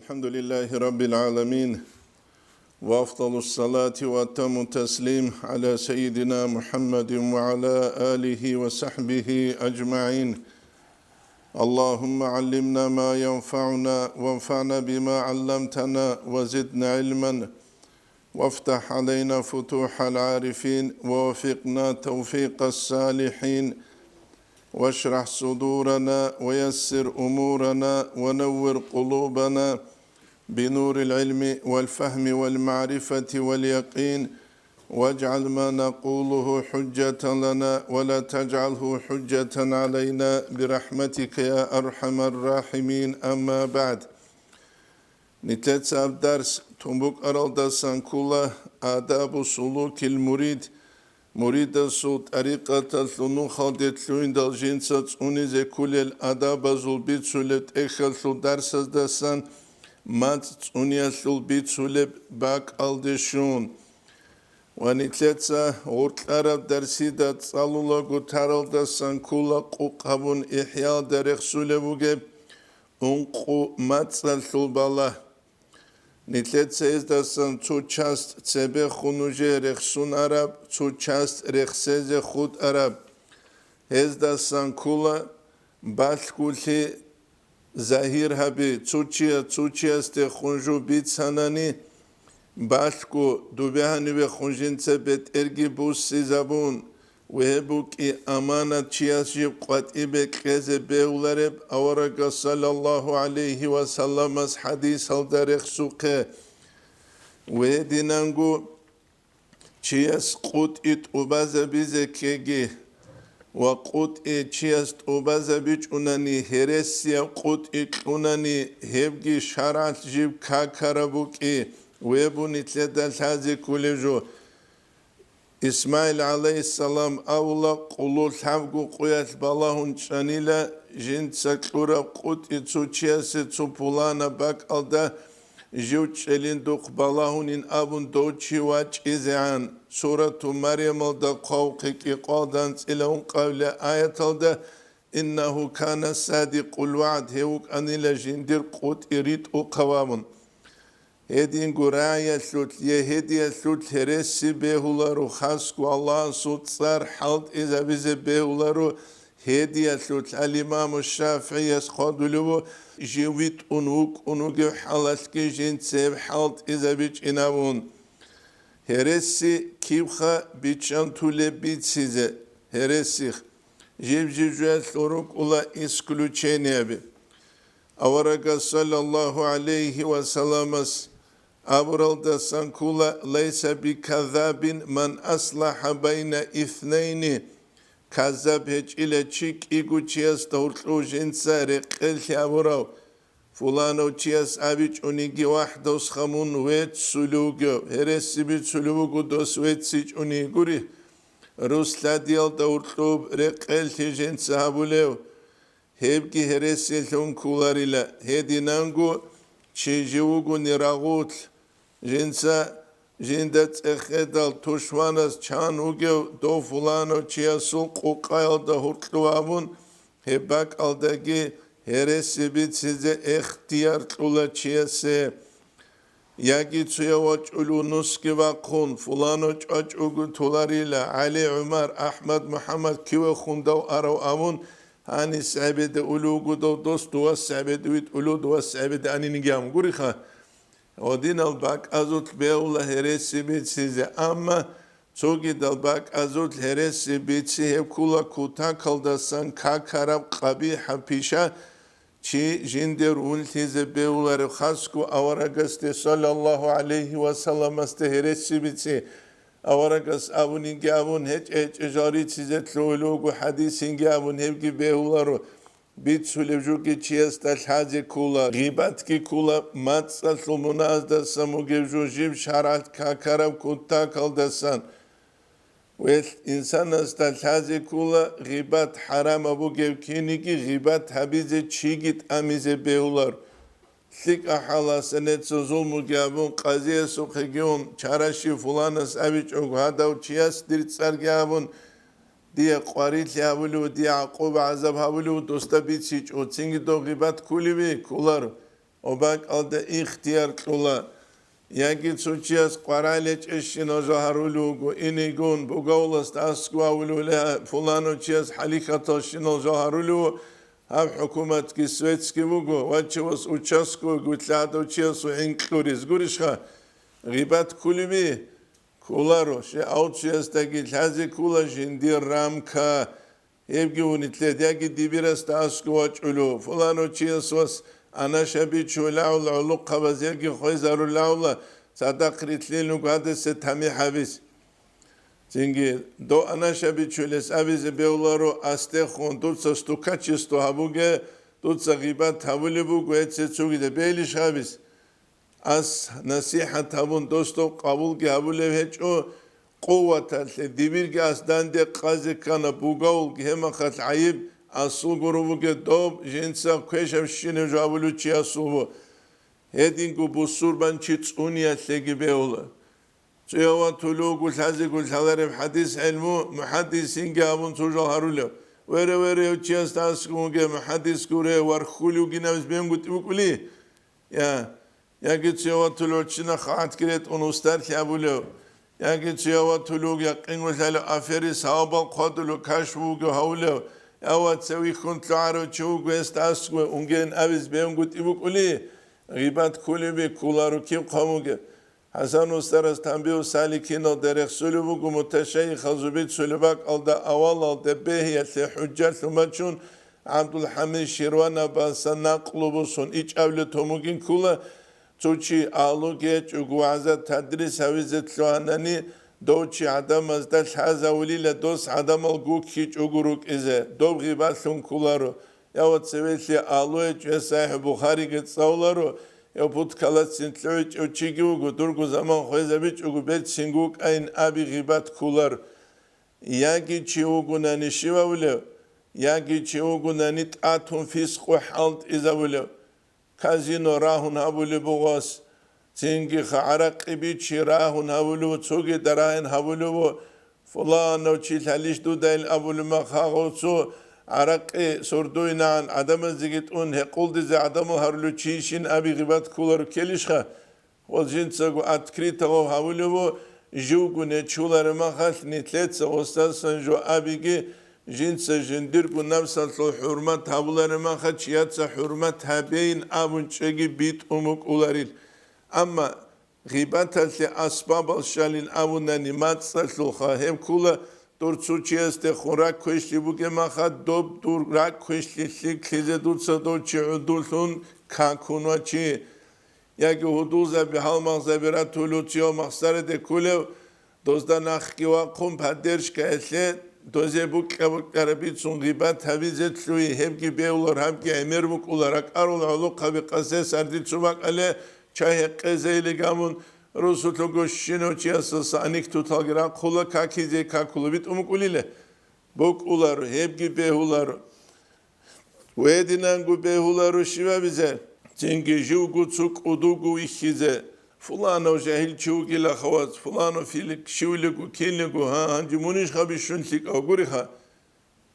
الحمد لله رب العالمين وأفضل الصلاة وأتم التسليم على سيدنا محمد وعلى آله وصحبه أجمعين. اللهم علمنا ما ينفعنا وانفعنا بما علمتنا وزدنا علما وافتح علينا فتوح العارفين ووفقنا توفيق الصالحين واشرح صدورنا ويسر أمورنا ونور قلوبنا بنور العلم والفهم والمعرفة واليقين واجعل ما نقوله حجة لنا ولا تجعله حجة علينا برحمتك يا أرحم الراحمين. أما بعد نتلتساب درس تنبوك أرالدا سانكولا آداب سلوك المريد مuridас طريقة النухде دالجينسا цIунизе кколел адабал бицулеп эхаллу дарсаздасан мат цIуниаллул бицулеп бак алдешун ванитлеца ортлараб дарсида цалула гутаралдасан кула қуқабун ихял дарехсулевуге унқу мацаллул бала Nitletse izdasan cu часть цебе хунуже рехсун араб, cu часть рехсезе худ араб. Издасан кула балкулхи захир хаби, цучия сте хунжу бицанани, балку дубяханиве хунжинце бет эрги бусси забун. وهبوكي أمانة تشياسجيب قد إبك كذا بيولارب أورق صلى الله عليه وسلم حديث الدرخ سوقه وهدينانغو تشياس قد إت أبازا بيزكيجي وقد إت تشياس أبازا بيج أناني هرسيا قد إت أناني هبجي شرعت جيب كاكاربوكي وهبو نتلدا الحازي كوليجو İsmail aleyhisselam avla qulul havgu qoyat balahun çanila jin sakura qut itsuchiyasi tsupulana bak alda jiv çelinduk balahunin abun doçi vaç izan suratu Meryem alda qavqiki qadan ilahun qavle ayet alda innehu kana sadiqul va'd hevuk anila jindir qut irit u qavamun Hedin guraya sut yehediye sut heresi behularu hasku Allah sutsar halt iza bize behularu hediye sut al-İmam Şafii khaduluvu jivit unuge halaski jinsev halt iza biç inavun heresi kivha biçan tule bitsize heresi jivjivjel soruk ula isключение bi Avaraga sallallahu aleyhi ve sellemas Avralda sankula leysa bi kazabin man aslaha bayna ithnayni kazab hiç ile çik iguçiyas tavurtlu jinsa reqel avrav fulano çiyas abiç unigi wahdos khamun vet sulugu heresi bir sulugu dos vet siç uniguri rusla diyal tavurtlu reqel jinsa habulev hebgi heresi lunkularıyla hedinangu çijivugu niragut Jinsa jindet ekhedal tushvanas chan ugev do fulano chiasul qukayal da hurtluavun hebak aldagi heresi bit size ihtiyar tula chiase yagi tsuyavaç ulu nuski vakun fulano çaç ugu tularıyla Ali Umar Ahmed Muhammed kive khundav arav avun hani sabede ulu do dost duas sabede vit ulu duas sabede anini gam guriha Odin albak azut beula heresi bitsize ama çogi dalbak azut heresi bitsi hekula kuta kaldasan kakarab qabiha pisha çi jinder ultize beuları khasku avaragaste sallallahu aleyhi ve sellem aste heresi bitsi avaragas avunin gavun hiç ejari size tlologu hadisin gavun hevgi beuları Bit sulevjuki çiyastal hazi kula, gibatki kula, matsal munazda samu gevjujiv şarat kakarab kutta kaldasan. Ve insan astal hazi kula, gibat haram abu gevkini ki gibat habize çigit amize beular. Sik ahala senet zulmu gavun, qaziye sukhigion, çaraşi fulanas aviç hadav çiyas dirtsar gavun, diye qaril yavulu diye aqub azab havulu dosta bitsiç o tsingi do gibat kulivi kular وباك ألدا اختيار طولا يجي تسوتشياس قرالج إشينا جهرولوغو إنيغون بقولس تاسكوا ولولا فلانو تشياس حليقة تشينا جهرولو هم حكومة كسويتسكي بوغو واتشوس وچاسكو قتلادو تشياس وإنكلوريز قرشخا غيبات كلبي كولارو شي أوتشياس تاقي الحازي كولا جندير رامكا يبقي ونتلت يجي ديبيرس تاسكوا وچولو فلانو تشياس وس أنا شبيت شو لعول قبازيركي خويزارو لعولا صدق ريتلينو قادة ستامي حبيس تنجي دو أنا شبيت شو لس أبيز بيولارو أستيخون دوتسا ستوكاتشستو هبوغي دوتسا غيبات هبولي بوغو اتسيتسوغي ده بيليش حبيس أس نصيحة هبون دوستو قبولكي هبولي هيچو قوة ديبيركي أسدان دي قازي كان بوغاولكي هما خط عيب أصل غروبك دوب جنسا كويشم شينو جابلو چي أصلو هدينكو بصور بان چي цIuниze تلقي بيولا چيوا تلوغو تلازي قل تلارم حديث علمو محدثين قابون تجال هرولو وره چي استاسكونگه محدث كوره ورخوليو گينامز بيمگو تبقلي ياكي چيوا تلوغ چنا خواهد كريت اونوستر كابولو ياكي چيوا تلوغ يقينو تلو افري صحابال قدلو كشفوگو هولو أو تسوي كنت لعرو تشوق ويستاسكو ونجين أبز بيهم قلت إبوكولي غيبات كولي بي كولارو كيم قاموغي حسن وسترس تنبيه سالكين دريخ سلوبوكو متشيخ خزوبيت سلوباك ألدا أول ألدا بيهي حجات ثمتشون عبد الحميد شيروانا باسا نقلوبوسون إيش أولي توموغين كولا توشي آلوغيج وقوازة تدريس هويزت لواناني دوچی آدم از دل حزاولی لدوس آدم الگوک هیچ اگروک ازه دوب غیبت لون کولارو یا وقت سویلی آلوی چه صحیح بخاری گت سالارو یا بود کلات سنتلویچ او چیگی وگو درگو زمان خویزه بیچ وگو بیت سنگوک این آبی غیبت کولار یاگی چی وگو نانیشی وولیو یاگی چی وگو نانیت آتون فیسق و حالت ازه ولیو کازینو راهون هبولی بغاس تینگی خارق بیچی راهون هولو توگی دراین هولو فلان و چیل هلیش دو دل ابولو مخاغوسو عرق سردوینان آدم زیگت اون هقول دیز آدم هرلو چیشین ابی غیبت کولارو کلیشخه و جنسگو اتکریت و هولو جوگو نچولار مخال نیتلت سوستان جو ابیگی جنس جندرگو نفسال حرمت هولار مخال چیات حرمت هبین ابون چگی بیت امک اولاریل أما غيبات الأسباب الشالين أبوناني ما تصلخا هم كولا دور تسوچياس تخوراك كوشلي بوكي ما خد دوب دور راك كوشلي كيزه دور صدور چي عدولون كاكونوا چي ياكي حدوزة بحال مغزة برا تولوتيو مغزارة ده كولا دوزدا نخكي واقوم پدرش كأسلي دوزه بوك عربيت سون غيبات هبيزت لوي همكي بيولار همكي عمر بوك اولارك أرول علوق هبي قاسي سردي تسوباك عليه چای قزیلی گامون رسولو گوشینو چیاسا سانیک توتالگران کولا کاکیزی کاکولو بیت امکولیله بوک اولارو هبگی بهولارو و edinengu behularo şiva bize çünkü jugu çuk udugu ihize fulano jahil çugila xavaz fulano filik şivligu keligu ha hangi muniş xabi şunlik aguriha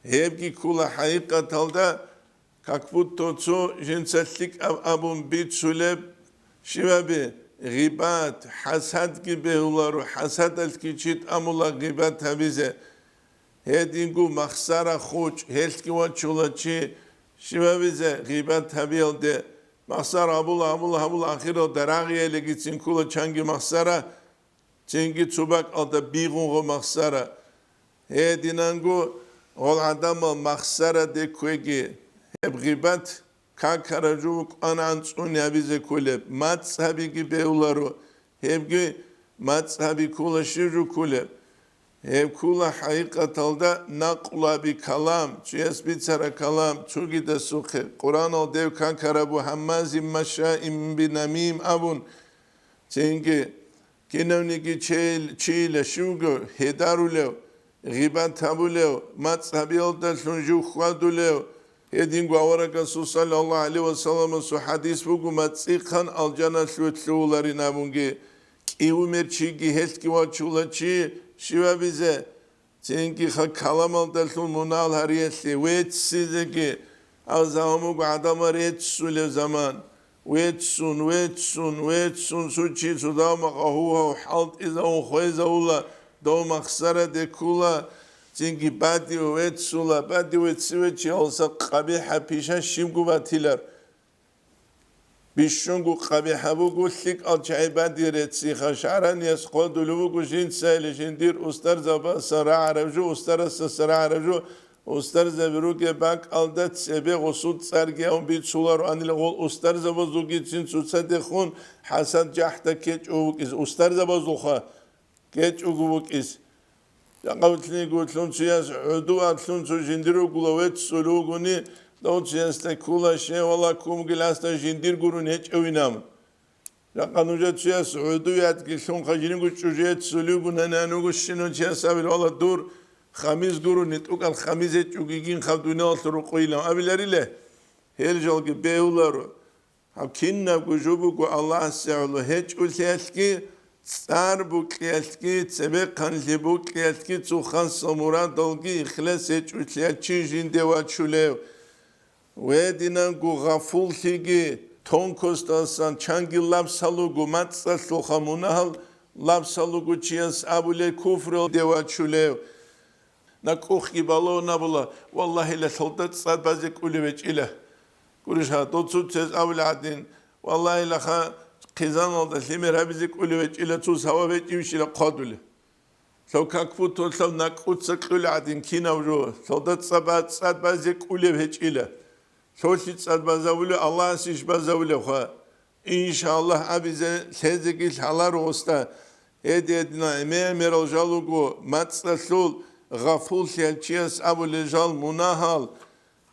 hepki kula hakikat alda kakbut totsu jinsatlik abun bit suleb şivabi gıbat hasad gibi hularu hasad elkiçit amula gıbat habize hedingu maksara xuç helki wa çulaçi شما بیزه غیبت طبیعی ده مخسر abul آخر دراغیه لگیتین کولا چنگی مخسره چنگی چوبک آده بیغون مخسره هی دینانگو اول آدم مخسره ده کویگی هب غیبت کاکارجوک آنانچونی بیزه کوله مذهبی کی بیولارو هبگی مذهبی کولا شیرو کوله Ev kula hakikat alda nakula bir kalam, çiyes bir çara kalam, çugi de suke. Kur'an ol dev kankara bu hammazim maşaim bin namim abun. Çünkü kinevniki çiyle şugu hedarulev, gıbat tabulev, mazhabi olda şuncu khvadulev. Hedingu avaraka su sallallahu aleyhi ve sellem su hadis bugu matsikan aljana şutluğuların abungi. Kiumer çigi helki va çulaçi. Şiva bize çünkü kalamal dalsun munal hariyetli ve size ki azamuk adamlar etsule zaman ويتسون سوتشي سوداما قهوها وحالت إذا وخويزة ولا دوما خسارة ديكولا تنجي بادي ويتسولا بادي ويتسويتشي أولسا قبيحة بيشا شيمكو باتيلر بيشونكو قبيحة بوكو لك ألشعي بادي ريتسيخا شعران يسقو دلوكو جين سايل جندير أستر زبا سرع عربجو أستر سرع عربجو أستر زبروكي باك ألدت سبي غصود سرگيون بيت سولارو أنيل غول أستر زبا زوگي تسين سوتسا خون حسد جحتا كيچ اووك إز أستر زبا زوخا كيچ اووك إز قلتلي قلتلون سياس عدو أتلون سو جنديرو قلوات سلوغوني دو سياستا كولا شيء والله كوم قلاستا جندير قرون هيج اوينام قانوجات سياس عدو ياتقلون خجرين قلت شجيات سلوغون هنانو قشنو سياسا والله دور خميس قرون نتوك الخميس هيج اوغيقين خبدونا أطلرو قويلام أبلاري له هيرجالك بيولارو هم كنا قجوبو الله سيعلو هيج أوليالكي صار بوكيالكي تسبقان لبوكيالكي تسوخان سموران دولغي إخلاص هيج جين دوات شوليو ويدنا قو غفول تيجي تونكوس دالسان چانگي لابسالوغو ماتسالو خمونهال لابسالوغو چياس أبولي كفر دوات شوليو نكوخي بالو نبلا والله لا سلطات صاد بازك أوليوش إله قرشها دوتسو تسيز أول عدين والله لا خا قيزان الله سيمير هبزك أوليوش إله توس هوا بيت يمشي لقادوله لو كاكفو تولسو ناكوت سكول عدين كينا وجو سلطات صاد بازك أوليوش إله سوشيت صاد بازاوله الله سيش بازاوله خا إن شاء الله أبيزه سيزك الحلال روستا هدينا إمام رجالوغو ماتسلول غفول سيالچياس أبو لجال مناهال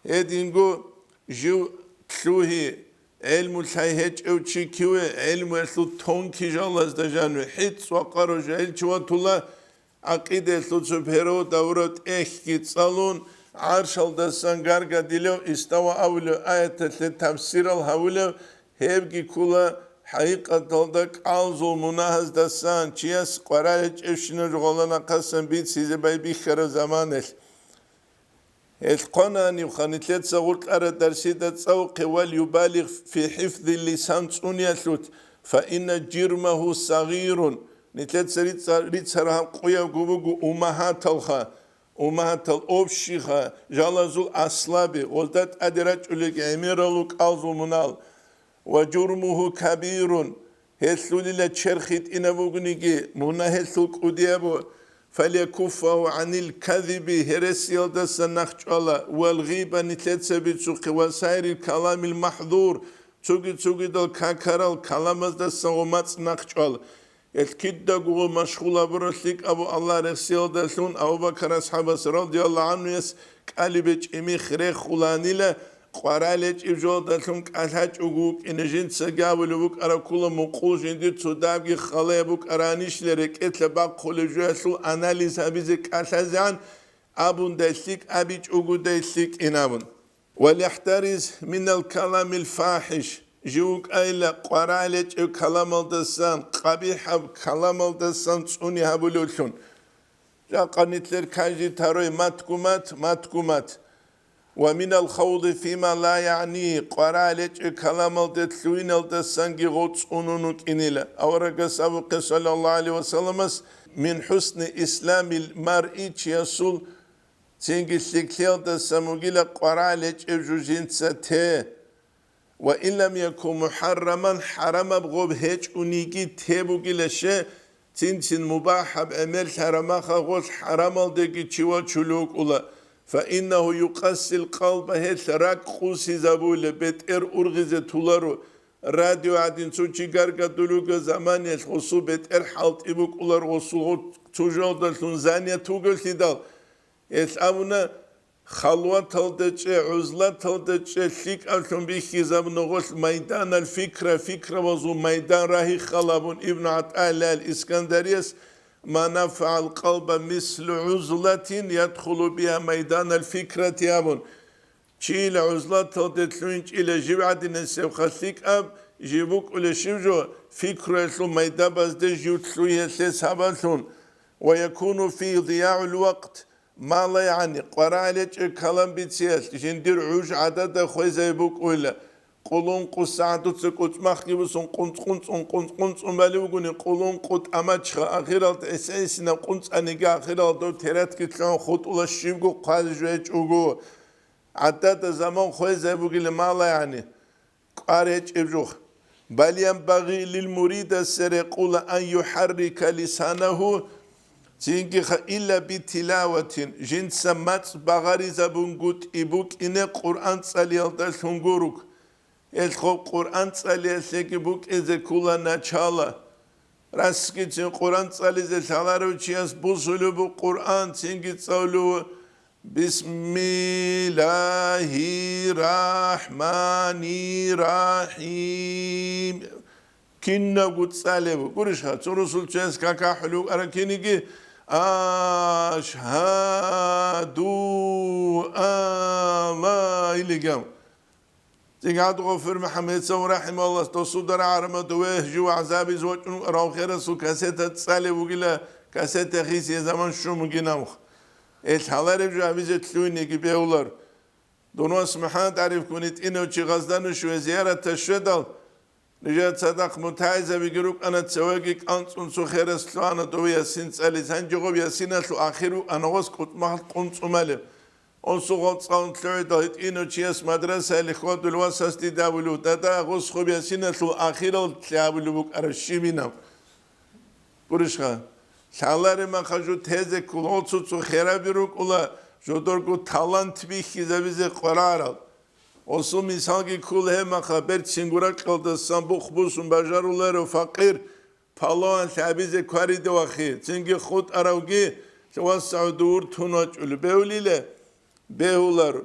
هدينغو جو تلوهي علم الحيهج أو تشيكيوه علم يسلو تونكي جالز دجانو حيث وقارو جايل چوات الله عقيدة يسلو سبهرو دورت احكي تصالون عرشال دستان غارغا ديلو استوى أولو آية تفسير الهولو هبگي كولا حقيقة دلدك عالزو مناهز دستان چياس قرالج افشنو جغولنا قسم بيت سيزي باي بيخر زمانش القناني وخانتلت سغولت أرى درسيدة سوق وليبالغ في حفظ اللسان تونيالوت فإن جرمه صغير نتلت سريت سرها قويا قبوغو أمهات الخا أمهات الأبشيخا جالزو الأصلابي وزدت أدراج أوليك أميرالوك ألزو منال وجرمه كبير هسلو للا تشرخيت إنابوغنيجي منا هسلو قديابو فليكفه عن الكذب هرسيال دسا نخجالا والغيبة نتلتسا بيتسوقي وسائر الكلام المحظور تسوقي دل كاكرال كلام دسا وماتس نخجالا الكدة قوة مشغولة برسلك أبو الله رسيال دسون أبو بكر أصحابه رضي الله عنه يس قالبج إمي خريخ خلاني له قرالج إبجال دسون كالهاج أقوك إنجين سقاول بوك أرى كل مقول جندي تدابي خلايا بوك أرانيش لرك إتلباق كل جواسو أناليز هبيزك أسازان أبون دسلك أبيج أقو دسلك إنابون وليحترز من الكلام الفاحش جوك أيلا قرالج كلام الدسان قبيح كلام الدسان تسوني هبولوشون جا قنيتلر كاجي تاروي ماتكومات ومن الخوض فيما لا يعني قرالج كلام الدسوين الدسانجي غوتس أنونك إنيلا أورق سابق صلى الله عليه وسلم من حسن إسلام المرء يسول تنجي سيكيال دساموغيلا قرالج جوجين سته وإن لم يكن محرما حرم بغوب هيج أنيجي تيبوغيلا شيء تنسين مباح بأمر حرماخا غوش حرام الدقي تشوى تشلوك أولا فإنه يقسي القلب هيث راك خوسي زبولة بيتر أرغزة تولارو راديو عدين سوچي غارغا دلوغا زمان يخصو بيتر حالت إبوك أولار غصو تجول دلتون زانية توغل تدال أبونا خلوة تلدجة عزلة تلدجة ليك ألتون بيخي زبنا غوش ميدان الفكرة فكرة وزو ميدان راهي خلابون ابن عطاء الإسكندريس ما نفع القلب مثل عزلة يدخل بها ميدان الفكرة يابون شيل عزلة تلدتلونج إلى جبعة نسيب خسيك أب جيبوك إلى شبجو فكرة يسلو ميدان بزده جيوتلو يسيسابتون ويكون في ضياع الوقت ما لا يعني قرالج كلام بتسياس جندير عوج عدد خويزة يبوك إلا قولون قصعدو تسكوت مخيبسون قنص مالوغوني قولون قط أماتشخا أخيرالت إساسنا قنص أنيقا أخيرالتو تيرات كتلان خط ولا شيبغو قاز جويج أوغو عدد زمان خوي زيبوغي لمالا يعني قاريج إبجوخ بل ينبغي للمريدس يقول أن يحرك لسانه تينكخ إلا بتلاوة جنس مات بغاري زبونغوت إبوك إن قرآن صليالتا شنغوروك الخوب قرآن صليالتا بوك إذا كولا نچالا راسكي تين قرآن صليالتا شالارو چياس بوصلو بو قرآن تينكي تصولو بسم الله الرحمن الرحيم كنا قد صليبو قرشها ترسل چياس كاكا حلوك أراكينيكي أشهد أن لا إله تقعد غفر محمد صلى رحمه الله تصدر عرمة ويهجو عذابي زوج راو خير سو كاسيتة تصالي وقيلا كاسيتة خيسي زمان شو مجيناوخ الحالة رجع بيزة تلويني كي بيولار دونو اسمحان تعرف كونت إنو چي غزدانو شو زيارة تشدل نجات صدق متعزة بيقروك أنا تسواقك أنت أنسو خير سلوانا دو ياسين تسالي سنجغب ياسين أسلو آخرو أنا واسكت محل قنص مالي أنسو غد صاون تلوي دايت إنو چياس مدرسة لخوات الواساس دي دابلو تاتا غص خوب ياسين أسلو آخرو تلابلو بك أرشيمينام برشخا شالاري ما خجو تهزي كلوتسو تسو خيرا بيروك أولا جودوركو تالانت بيخيزة بيزي قرارال Osu misalki kul hema haber çingura kaldırsan bu xbusun bajaruları fakir palan tabize kari de vaxi çünkü xud aravgi şevas saudur tunaç ül beulile behular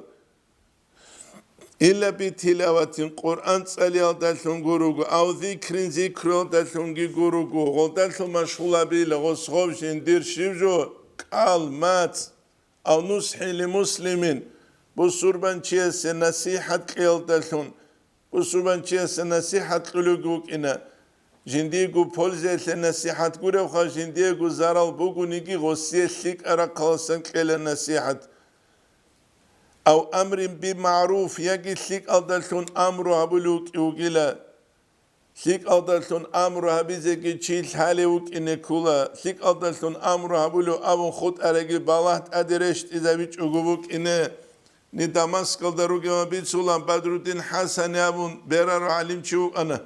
illa bi tilavetin Kur'an saliyal dalsun gurugu av zikrin zikrol dalsun gurugu godalsun meşgula bile gosxov jindir şivjo kalmat av nushi li muslimin bu surban çiyese nasihat kıyaldalsun bu surban çiyese nasihat kıluguk ina jindigu polzese nasihat gurevha jindigu zaral bugunigi gosiyeslik ara kalsan kele nasihat av amrin bi ma'ruf yagislik aldalsun amru habuluk ugila slik aldalsun amru habize geçil halevuk ine kula slik aldalsun amru habulu avun khut aragi balat adireşt izaviç ugubuk ine ni Damaskal darugama bitsulan Badruddin Hasan yabun berar alim çu ana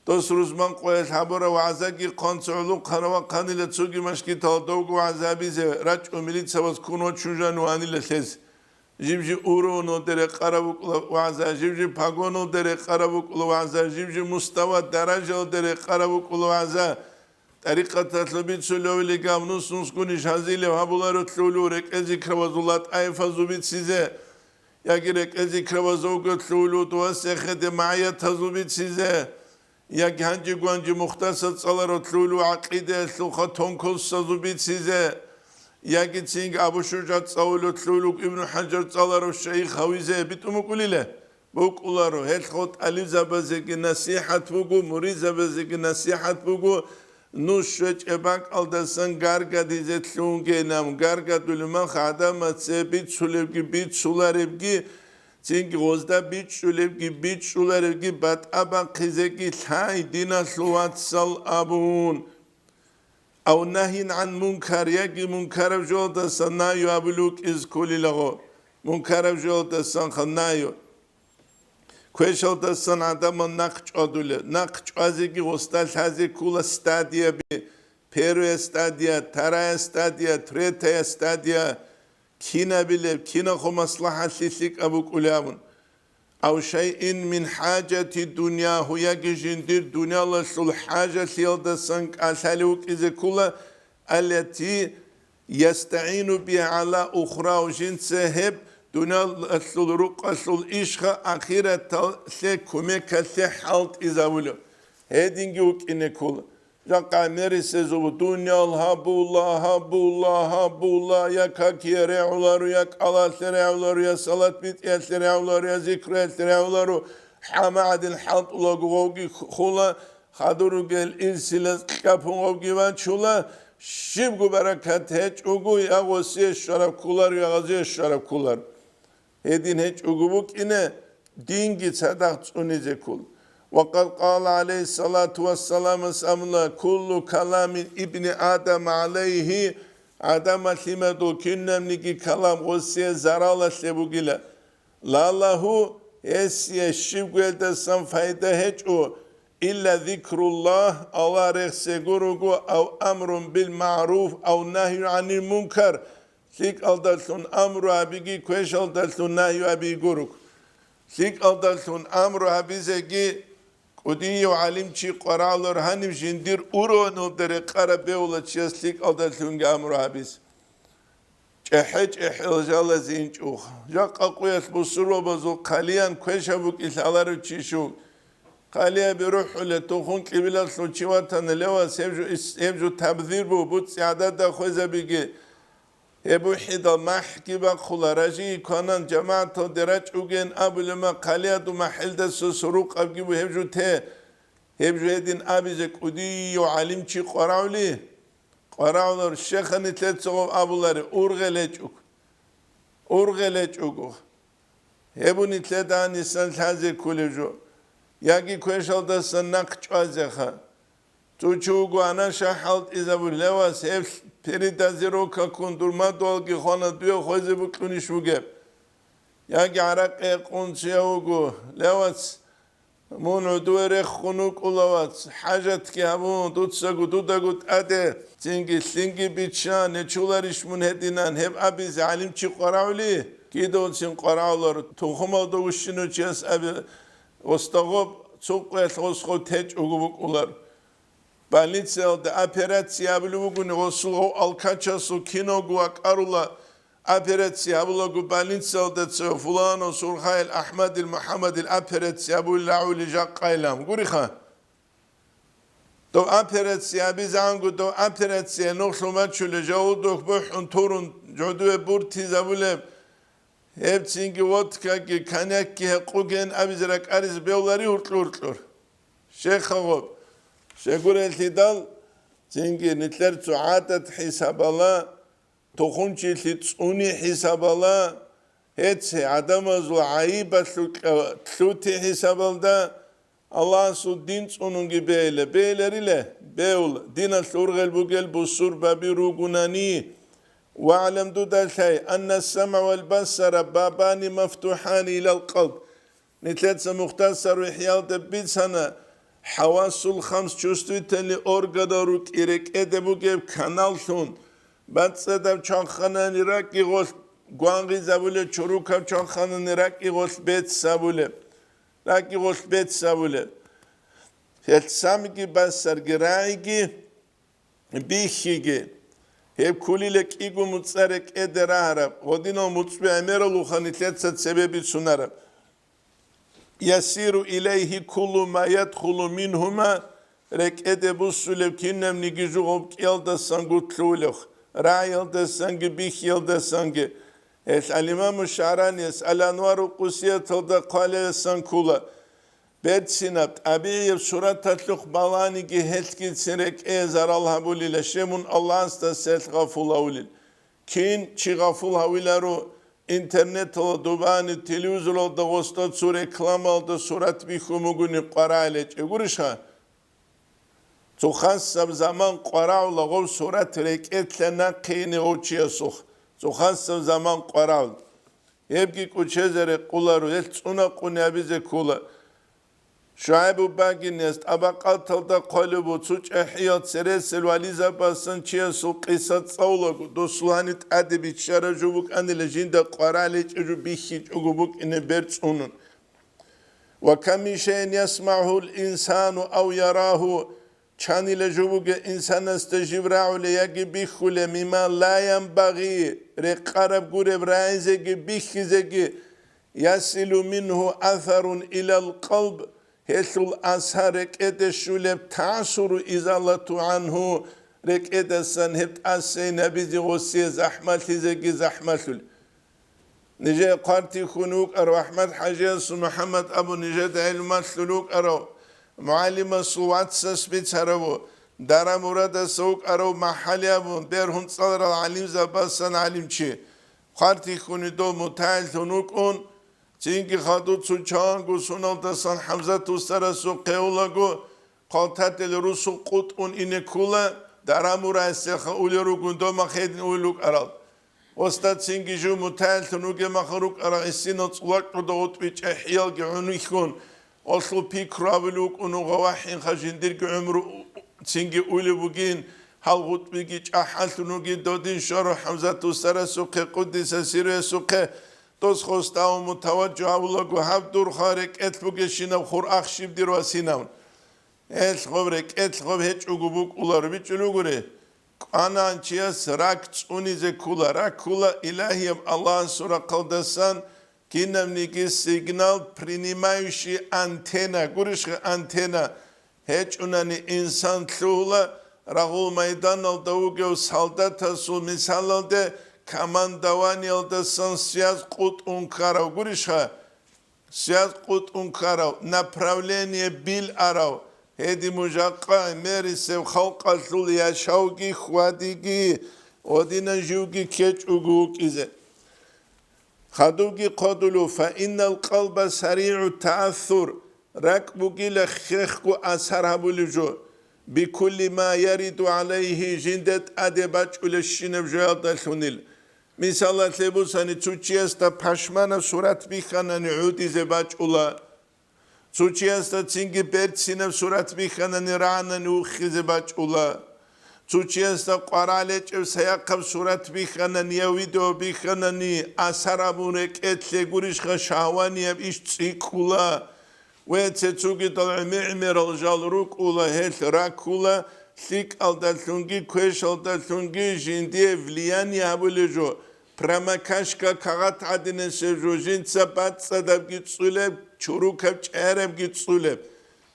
dos ruzman qoyas habara wa azagi qançulu qanava qanile tsugi mashki taldogu azabize raç umilit savas kuno chujanu anile ses jibji uro no dere qaravuk wa azaj jibji pagono dere qaravuk wa azaj jibji mustawa daraja dere qaravuk wa azaj طريقة تلبيت سلوي قامنوس نسكوني شازيلي وهابولارو تلولو رك ازي كروازولات ايفازو بيت سيزي ياكي رك ازي كروازوغو تلولو توسخد معايا تازو بيت سيزي ياكي هانجي قوانجي مختصة صالارو تلولو عقيدة سلوخة تونكوس سازو بيت سيزي ياكي تسينج ابو شجاع صاولو تلولو ابن حجر صالارو الشيخ هاويزي بيتومو قوليله بوك اولارو هل خط علي زبازيكي نصيحة بوغو مريد زبازيكي نصيحة بوغو نوشج اباك aldasın garga dizetlun genam garga dülüman khadamat se bit sulevgi bit sularevgi çünkü gozda bit sularevgi bat aban qizeki hay dina suvat sal abun او نهين عن منكر يجي منكر جوده سنايو ابلوك از كليلغو منكر جوده سن خنايو كويشلتا سن عدم نقش أدولة نقش أزيكي غستال هذه كل استاديا بيرو استاديا ترى استاديا تريتا استاديا كينا بلب كينا خو مصلحة سيسيك أبو كلامون أو شيء من حاجة الدنيا هو يجي جندير دنيا لسول حاجة سيلتا سنك أسالوك إذا كل التي يستعين بها على أخرى وجنس هب دنيا أصل رق أصل إشخا أخيرة سه كمك سه حالت إزاولو هدين جوك إنكول جاكا مريسزو دنيا هبولا يا كاكيري علارو يا كالا سري علارو يا صلاة بيت يا سري علارو يا ذكر يا سري علارو حماد الحالت ولاغوغي خولا خادرو جل إنسلس كابونغوغي وانشولا شيبغو بركات هج اوغو يا وسي شرف كولار يا غزي شرف كولار هدين هج اوغوك إنه دينجي صدق цIuниze كل وقد قال عليه الصلاة والسلام سأمنا كل كلام ابن آدم عليه آدم سيمدو كنم نيجي كلام غسية زرالة سبوغيلا لا له اسي الشبغل دسان فايدة هجو إلا ذكر الله الله رخصيغورغو أو أمر بالمعروف أو نهي عن المنكر سيك ألدلتون أمر أبيغي كويش ألدلتون نهي أبيغورغ سيك ألدلتون أمر أبيزيغي قديو علمچي قرالور هنم جندير أورونو در قربه ولا تشيسليك ألدلتون أمر أبيز جحج إحلجال زينجوخ جاق أقويت بسرو بزو قليان كويشا بوك إسالارو تشيشوك قاليا بروح لتوخون قبيلة سلوچيواتان لوا سيبجو تبذير بو سعادة دا خوزة بيجي هبو حدا محكي بخولا رجي كانان جماعة درج اوغين ابو لما قاليا دو محل دا سروق ابجي بو هبجو ته هبجو هدين ابيزك ودي وعلم چي قراولي قراولر الشيخاني تلتسوغو ابولاري اورغلج اوغو هبو نتلدان نسان تازي كوليجو ياكي كويشالدا سنق چوازخا توچوغو انا شحالت ازابو لوا سيف پريدا زيروكا كوندورما دولغي خانا دويو خوزي بكلوني شوگب ياكي عرق قونچيوغو لواس مونو دويرخ خنوك اولواس حاجت كي هبون دوتساغو دوداغوت اده سينگي بيتشان نچولارش من هدينان هب ابيز علم چي قراولي كي دولسين قراولار توخمال دوشينو چيس ابي Остагоб цукъел осхо теч угубук улар. Больницел да операция блугуни осуло алкачасу киногу акарула операция блугу больницел да фулано сурхайл Ахмад ил Мухаммад ил операция буллаул жақайлам гуриха. То операция бизангу то операция нохлума чуле жаудук бухун турун жодуе бурти забуле Hepsingi vodka ki kanyak ki hakugen abizirak ariz beolari urtlur. Şeyhagov. Şeygur eltidal singi nitler tsuatat hisabala tokhunchi tsuni hisabala hetse adamazul aiba tluti hisabalda Allah su din tsunungi beyleriyle beul dina surgel bugel busur babi rugunani واعلم دود الشيء أن السمع والبصر بابان مفتوحان إلى القلب نتلت مختصر وحيال دبيت سنة حواس الخمس جستويت اللي أورغداروك إيرك إدبو جيب كانال ثون بعد سدب چانخانا نراكي غوش قوانغي زبولة چروكب چانخانا نراكي غوش بيت سابولة راكي غوش بيت سابولة هلسامي بصر گرايگي بيخيگي hep kulilek igu mutsarek ederarab odino mutsbe emerolu khanitetsat sebebi sunarab yasiru ilayhi kullu ma yadkhulu minhuma rek edebusulev kinnem nigijugob kelda sangutluloh rayelda sangi bihyelda sangi es alimam şaranis alanwaru qusiyatda qale sankula Betsinat abiyev suratatluq balani ki helki sirek zaral habulile şemun Allah'ın stasel gaful havulil. Kin çi gaful havilaru internet o dubani televizyon o da gostat su reklam aldı surat bir humuguni qarale çegurişa. Çoxansam zaman qaravla gov surat reketle naqini oçiyasuh. Çoxansam zaman qarav. Hepki kuçezere qularu el tsuna qunabize kula. Şuaybu bagin est abaqatalda qalubu suç ehiyat seresel valiza basan çiyasu qisat sawlagu doslanit adebi şarajubuk anile jinda qarale çuju bihi çugubuk ine berçunun ve kam şeyin yasma'u'l insanu aw yarahu çanile jubuge insanas tejvra'u leyagi bihule mima la yanbaghi reqarab gurev raizegi bihizegi yasilu minhu atharun ilal qalb Hesul asharek edeshuleb tasuru izalatu anhu rek edesan hep asayna bizi gosiye zahmatizegi zahmatul. Nice qarti khunuk aro Ahmed Hacı Muhammed Abu Nice de ilmasluluk aro muallima su Whatsapp spits aro dara murada soğuk aro mahalli abu derhun salar alim zabasan alimçi qarti khunido mutail thunuk on цинги хадуцу чангу суналдасан хамзату сарасу кколелу قاتل رسول قطعون اینه کوله درامور استخ اولیرو گندو مخیدن اولوک ارال استاد سینگیجو متعلت نوگه مخروک ارال استینات وقت رو داوت بیچ احیال گعنوی خون اصل پیک راولوک اونو غواحین خجندیر گعمرو سینگی اولی بگین حال غوت بگیچ احالت نوگه دادین شارو حمزت و سر سوقه قدیس سیره سوقه دوست خوسته و متوجه اولاگو هفت دور خارک ات بگشینم خور اخشیب دیر و سینم ეთხოვრე კეთხოვ ჰეჭუგუბუკ ულარ ბიჭულუგურე ყანანჩიას რაკ წუნიზე ქულა რა ქულა илахием Аллах сура қалдасан кинамники сигнал принимающий антенна гуришха антенна хечунани инсан тлула рагул майданал даугев солдатасу мисалалде командованиялдасан связь қут ункарав гуришха связь қут ункарав направление бил арав هدی مجاقا میریسه خلق الثول شوقی خوادیگی ودینا جوگی کچ اگوکیزه خدوگی قدلو فإن القلب سریع التأثر رکبوگی لخخو اثر هبولجو بكل ما يرد عليه جندت ادباج الشنب جوال دلخونیل مثلا تلبوسانی توچیستا پشمانا صورت بیخانانی عودی زباج اولا Цучиаста цинги перцинев сурат биханани ранани ухизе бачула. Цучиаста qaralechев саяқав сурат биханани я видео биханани асарабунек этле гуришха шаваниев иш цикула. Веце цуги дал мимерал жалрук ула хел ракула лик алдалунги квеш алдалунги жинди влияние абулежо. Прамакашка кагат адинен сежужинца бацадабги цулеб чурукаб чарабги цулеб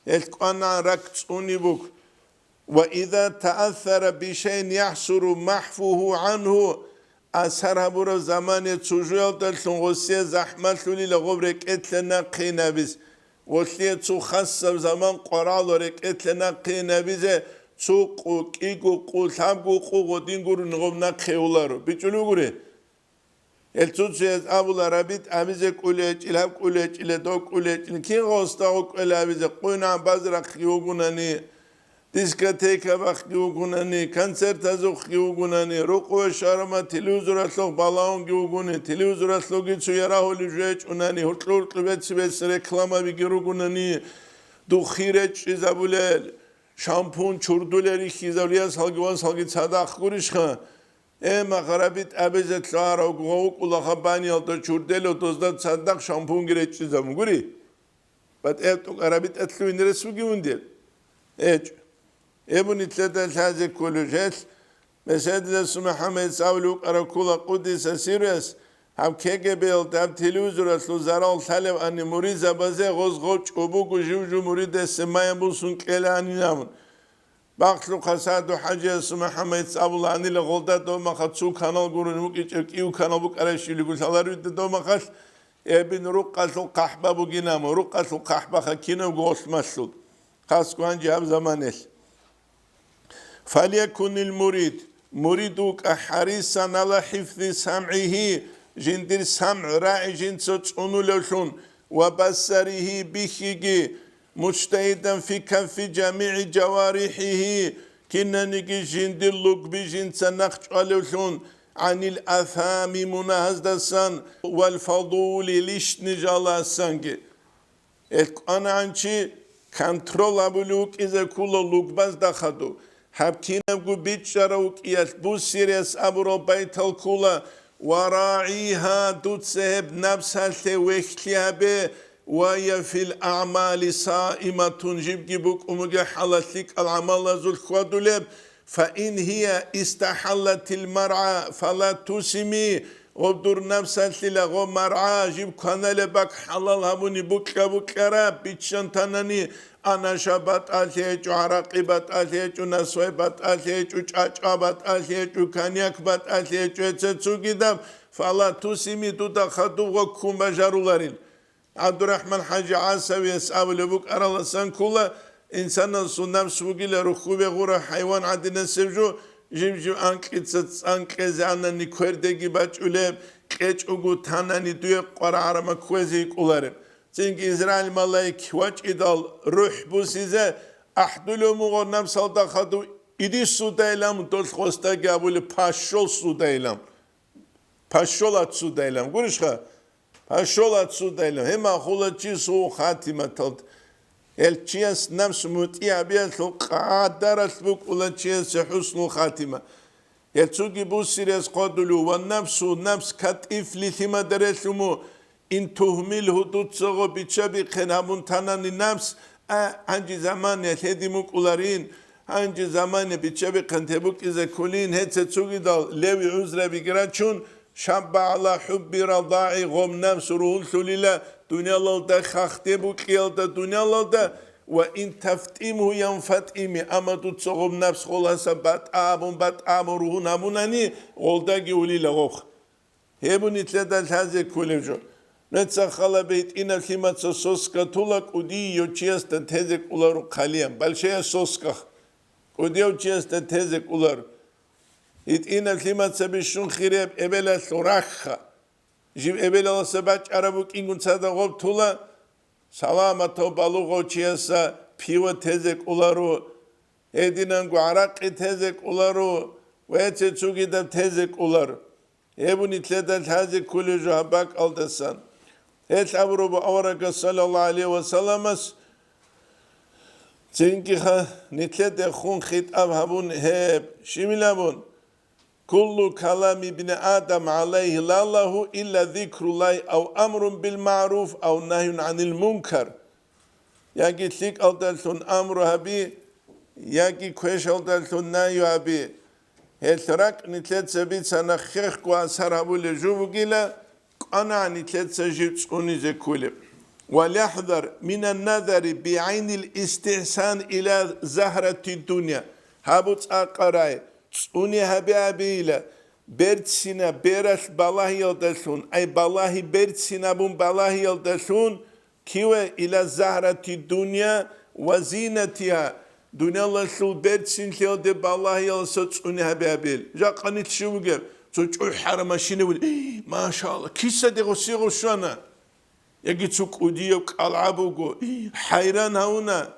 элкана ракцунибук وإذا تأثر بشيء يحصر محفوه عنه أسرابور زمان تجول دلتون غسية زحمة لغبرك إتلنا قينا بز وثلية تخصب زمان قرالورك إتلنا قينا بز تسوق كيكو قلتابو قودينغور نغبنا قيولارو بيجلو غوري التوجه أبو العربيت أبيزك قلت إلى قلت إلى دوك قلت كي غوستاوك إلى أبيزك قوينا بازرق خيوغوناني ديسكاتيكا بخيوغوناني كونسرت أزو خيوغوناني رقوة شارما تلوزور أسلوك بالاون خيوغوني تلوزور أسلوك يتسويراه لجويج أناني هتلور قبت سبس ركلاما بيجروغوناني دو خيرت شزابولال شامپون چردولری خيزاوليا سالگوان سالگي صداق گورشخان اما خرابیت ابزت لارا و گوک اولا خبانی آتا چوردل و دوزداد صدق شامپون گره چیزا مگوری بعد تو خرابیت اتلو این رسو گیون دیل ابون اتلتا تازه کلوشت مثل دلسو محمد ساولوک ارا کولا قدیس سیروس هم که بیلد هم تلویزور اصلو زرال طلب انی مورید بازه غز غوچ ابوک و جو مورید سمایم بوسون کل انی نامون بخلو قصاد و حاجه محمد سابل انی لغلدت دو مخد سو کانال گرون مکیچ کیو کانال بک ارشیلی گل سالارید دو مخد ابن رقصو قحبه بگینم رقصو قحبه خکینه گوش مسعود خاص کن جاب زمانش فلیکن المرید مریدوک حریصا على حفظ سمعه جندر سمع راعي جنسوت اونولشون و بصره بخیگی مجتهدا في كف جميع جوارحه كننجي جند اللوك بجنس نخش عليهم عن الأثام منهزدسان والفضول ليش نجالسانج أنا عنشي كنترول أبلوك إذا كل اللوك بس دخلوا حبكينا بيتشاروك يتبوسيريس أبو بيت الكولا وراعيها دوتسهب نفسها توخليها به وهي في الأعمال صائمة جيب بك أمجي حلتك العمل ذو الخدلب فإن هي استحلت المرعى فلا تسمي وبدر نفسك لغو مرعى جيب كان لبك حلال هموني بكرة بكرة بيتشنتنني أنا شبات أليج وعراقبات أليج ونسويبات أليج وچاچابات أليج وكانياكبات أليج ويتسوكيدام فلا تسمي تدخدو وكم بجارولارين عبد الرحمن حاجة عاصوي يسأل لبوك أرى لسان كله إنسان الصنام سوقي لرخوبة غورة حيوان عدنا سبجو جيب أنك إتصانك زعنا نكوردي باج أولب قيش أقول تاناني دوي قرار ما كوزي كولارم تينك إسرائيل ملاك واج إدال روح بوسيزة أحدلو مغور نفسال داخدو إدي سودايلام دول خوستا قابولي پاشول سودايلام پاشولات سودايلام قولشخا پاشولات سودايلام هما خولتشي سو خاتمة تلت الچيس نفس متيا بيتلو قادرت بك ولتشيس حسن الخاتمة يتسوكي بوسيريس قدلو والنفس نفس كتفلي ثما درسمو إن تهمله تتصغو بيتشابي خنامون تناني نفس عنجي زمان يتهدي مكولارين عنجي زمان بيتشابي خنتبوك إذا كولين هتسوكي دال لوي عزرة بيقراتشون شاب على حب رضاعي غم نفس روح لله دنيا لالدا خاختبوك يالدا دنيا لالدا وإن تفتئمه ينفتئمي أما تتصغم نفس خلاصة بات آبون روح نموناني غلدا جولي لغوخ هبون اتلدال هذا كله جو نتسخلا بيت إنا ثمات سوسكا تولك ودي يوچيست تهزك أولارو خاليام بالشيء سوسكا ودي يوچيست تهزك أولارو إت إنا ثمات سبيشون خيريب إبلا ثراخا جيب إبلا سباج عربوك إنكون سادا غوب تولا سلامتو بالوغو چيسا بيوة تهزك أولارو إدينانگو عراق تهزك أولارو ويتسي تسوكي دا تهزك أولارو هبون اتلدال هذا كل جهباك ألدسان هيت أبرو بأورك صلى الله عليه وسلم تنكيخا نتلد خون خيط أبهبون هب شميلابون كل كلام ابن آدم عليه لا له إلا ذكر الله أو أمر بالمعروف أو نهي عن المنكر ياكي تلك ألدالتون أمر هبي ياكي كويش ألدالتون نهي هبي هالتراك نتلت سبيت سنخخ قواسر هبو لجوبو جيلا أنا نتلت سجيب цIuниze كولب وليحذر من النظر بعين الاستحسان إلى زهرة الدنيا هبو تأقراي цIuниze هبي أبيلا برتسنا برس بالله يلدسون أي بالله برتسنا بون بالله يلدسون كيوة إلى زهرة الدنيا وزينتها دنيا الله سو برتسين تيل دي بالله يلسو цIuниze هبي أبيل جاقاني تشوغب تشوي حرم شنو ما شاء الله كيسة دي غسيغو شوانا يجي تسوك وديوك ألعبوكو حيران هونا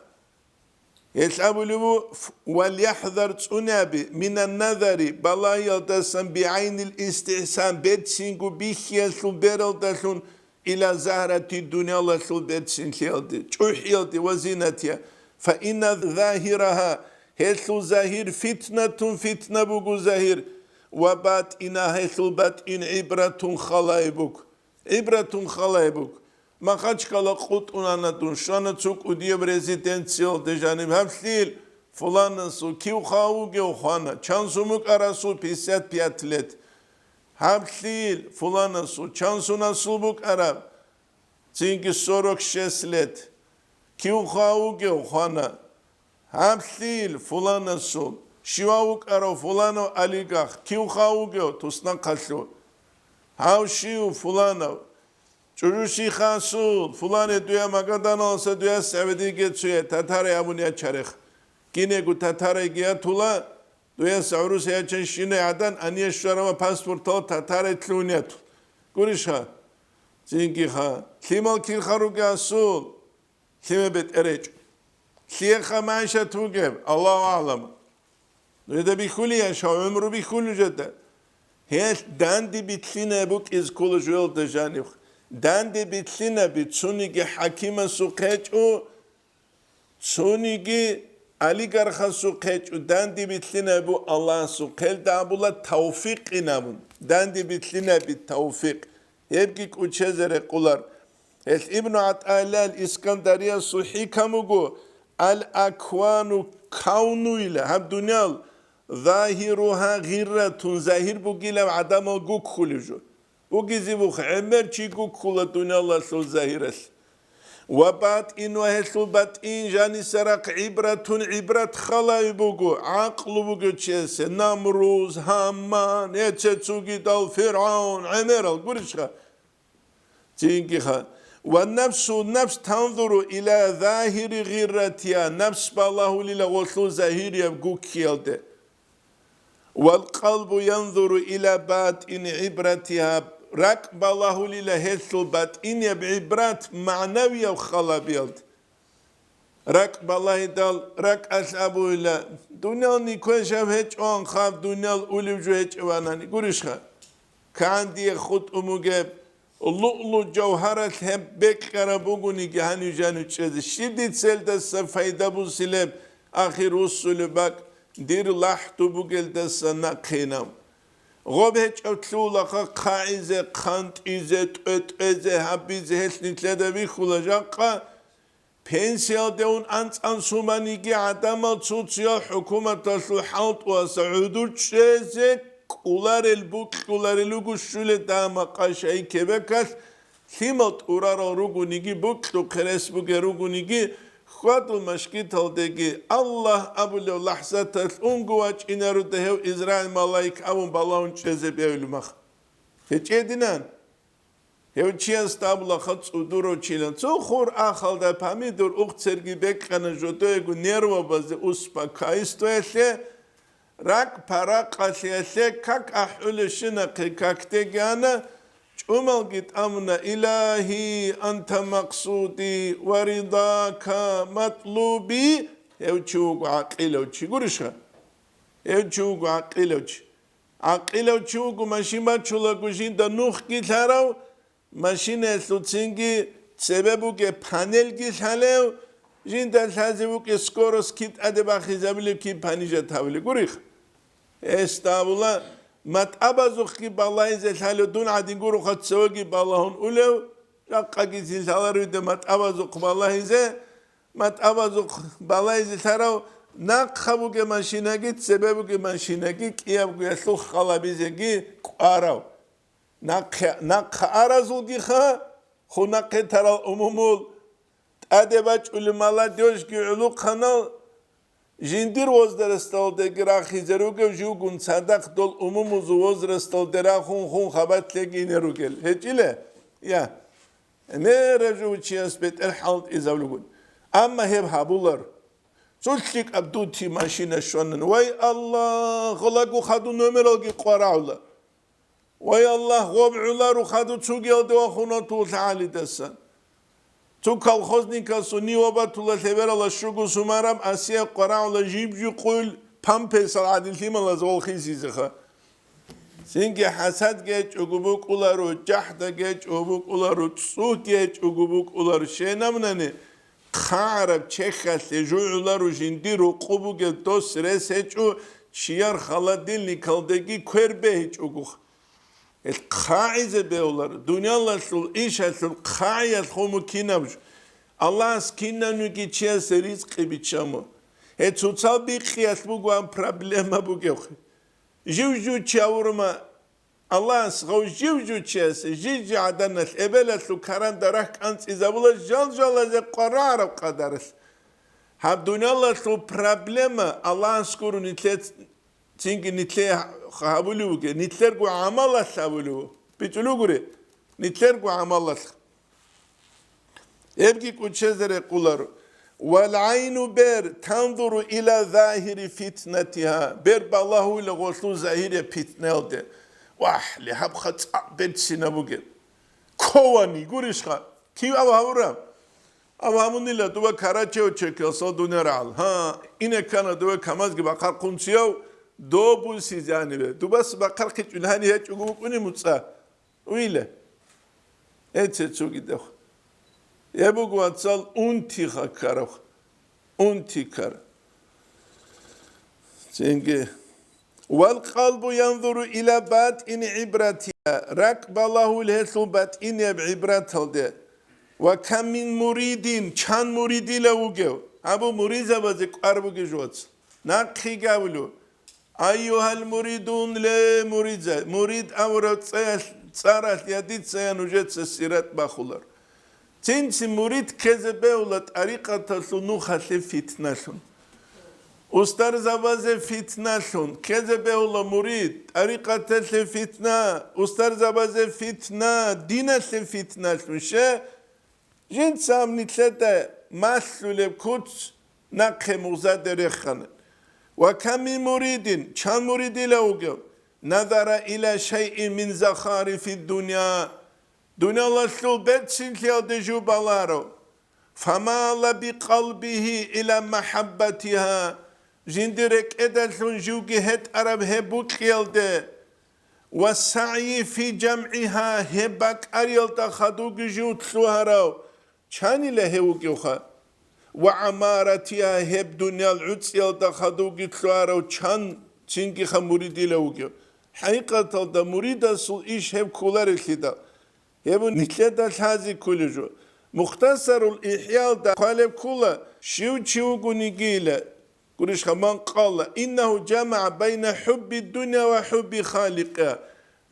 يتلعبوا له وليحذر цIuниze من النظر بالله يلدسن بعين الاستحسان برتسينكو بيخيالسو بيرلدسون إلى زهرة الدنيا الله سو برتسين تيلدي تشوي حيلدي وزينتها فإن ظاهرها هيثو ظاهر فتنة بوغو ظاهر وبات إنا هيثو بات إن عبرة خلايبوك ما خاش كلا قط أنا دون شانا تسوك وديب ريزيدنسيال دجانب همثيل فلان سو كيو خاو جو خانا چانسومك أراسو بيسات بياتلت همثيل فلان سو چانسو نسلبوك أراب تينكي سوروك شسلت كيو خاو جو خانا همثيل فلان سو شواوك أرو فلانو أليغاخ كيو خاو جو تسنا قلو هاو شيو فلانو چوروشي خاسول فلان دويا مقدان olsa دويا سعودي geçiyor Tatar yabunya çarık Kinegu Tatar'a giya tula دويا سعروس ياچن شينه عدن اني شرما پاسپورت Tatar etlunyat Gurişha Zingi ha Kimal kil kharuga asul Kimebet ereç Kiyeha maişa tugeb Allahu alam Nede bi khuli yaşa ömrü bi khuli jede Hel dandi bitline buk iz kolojol de janif دندی بیتلینه بی цIuниze حکیم سوقچ او цIuниze Алигаджи سوقچ او دندی بیتلینه بو الله سوقل دابولا توفیق اینامون دندی بیتلینه بی توفیق هرگی کوچه‌زره قولار ابن عطاءالله الاسکندریه صحیح کموگو الاکوانو کونویله هم دنیا ظاهرها غیرتون ظاهر بگیلم عدم گوک خلیجو وجزي بخ عمر تيجو كل الدنيا الله سو زاهرس وبات إنه هسو بات إن جاني سرق عبرة خلاي بوجو عقل بوجو تشيس نمروز هامان يتسوجي دال فرعون عمر القرشة تيجيها والنفس تنظر إلى ظاهر غيرتها نفس بالله لله وصل زاهر يبقو كيلده والقلب ينظر إلى باطن عبرتها رك بالله لله هالصوبات إني بعبرات معنوية وخلابيلد رك بالله دال رك أسأبو إلى دنيا نيكون شاف هيك أن خاف دنيا أولي وجه هيك واناني قريشها كان دي خد أموجب لؤلؤ جوهرة هم بكرة بقولي جهاني جانو تشد شديد سلد السفايدة بوسلم آخر وصل بق دير لحتو بقول دسنا قينام غبهج أطلولك قاعزة قانت إزة إزة حبيزة هسنت لده بخلاجقة بنسيال دون أنت أنسومانيجي عدم سوسيال حكومة تصلحات وسعودو تشزة كولار البوك كولار اللوجو شولة دام قاشاي كبكاس ثمت أورارا روجو نيجي بوك تو كرس بوك روجو نيجي خاط المشكلة هالدقي الله أبو له لحظة تلونجواج إن رده إسرائيل ملاك أبو بالون تشزة بيولمخ هتشيدنان هو چیز تابلا خط ودورو چیلن تو خور آخال ده پامیدور اخت سرگی بکنه جدوی گو نیرو بازه اسپا کایستویشه رک پرا قاسیشه کک احولشنه کک تگانه چومل گیت امنا الهی انت مقصودی ورضاک مطلوبی هو چوگو عقیلو چی گورشه هو چوگو عقیلو چی عقیلو چوگو ماشیما چولا گوشین دا نوخ گیتارو ماشین سوتسینگی سببو که پانل گیتالو جین در سازبو که سکورس کیت اده باخیزابیلی کی پانیجه تاولی گوریخ استابولا مت ابازوخ کی بالای زالو دون عدین گورو خد سوگی بالهون اولو رقا گیزین سالارو ده مت ابازوخ بالای زه مت ابازوخ بالای زالو نقخبو که ماشینگی سببو که ماشینگی کیاب گویسو خالابیزگی قارو نق أرزوجي خا خناق ترى أممول أدبج علماء ديوش كي علوق خنا جندير وزدر استال دقراخي زروج وجوجون صدق دول أمموز وزدر استال دراخون خبات لقي نروجل هجيله يا نرجو تشياس بيت الحالت إزولون أما هب هابولر سلسك أبدوتي ماشينة شونن وي الله خلاقو خدو نمر الجي قراولا ويا الله غبعلار وخدو تسوجيل دوا خونا طول عالي دسان تو كالخوزني كاسوني وباتولا ثبر الله شوكو سمارم أسيا قراء الله جيب يقول بامبس العدل ثيم الله زول خيزي زخا سينكي حسد جيج أقوبوك أولارو جحد جيج أقوبوك أولارو تسوك جيج أقوبوك أولارو شينا مناني خارب چخس جوع أولارو جنديرو قوبوك دوس رسيجو شيار خالدين لكالدگي كوربه هيج أقوخ القاعدة بيولار دنيا الله سل إيش هسل قاعدة خمو كينامش الله سكينا نوكي تشيا سريز قبيتشامو هتوصل بيخياس بوغوان проблема بوغيوخ جوجو تشاورما الله سغو جوجو تشياس جيجي عدناس إبلاس وكاران دراك أنس إذا بولا جال زي قرار قدرس هاب دنيا الله سل проблема الله سكورو نتلت تينكي نتلي خابولوك نتلرقو عمل سابولو بيتلوغوري نتلرقو عمل يبكي كوتشزر يقولر والعين بير تنظر إلى ظاهر فتنتها بير بالله إلى غسلو ظاهر فتنة ده واح لحب خط بيت سينابوغي كواني غوريشخا كيف أبو هورام أبو هموني لا دوبا كاراتشيو تشكل صدوني رعال ها إنه كان دوبا كمازغي بقار قنسيو دو بوسي جانبه دو بس بقر خيج الهاني هيك وقوق وني متصا ويله هيك تشوقي دخ يبوق واتسال انتي خكرخ انتي كر سينجي والقلب ينظر الى باطن عبرتها ركب الله له باطن بعبرته ده وكم من مريدين كان مريدي لوجو ابو مريزه بزق اربو جوت ناقي قالوا أيها المريدون لا مريدة مريد أورد صارت يديد سينوجد سيرات بخولر تنسي مريد كذبه ولا طريقة سنوخة فتنة أستر زبازة فتنة كذبه ولا مريد طريقة فتنة أستر زبازة فتنة دينة فتنة شيء جنس سامني ثلاثة مسلول بكوت نقه مغزاد رخانة وكم من مريد كان مريد لوجو نظر إلى شيء من زخارف الدنيا دنيا لسلو بتسين دجو بالارو فمال بقلبه إلى محبتها جندرك إدلون جوجي هت عرب هبوك يلده والسعي في جمعها هبك أريل تخدوك جوت سوهرو چاني لهوك يوخا وعمارتها هب دنيا العدس يلده خدوك سوهرو چان چنكي خمريدي لهوك حقيقة دا موريداس إيش هب كولار الخدا هبو نتلدا الحازي كولجو مختصر الإحياء دا قالب كولا شيو قنيقيلا قريش خمان قال إنه جمع بين حب الدنيا وحب خالقها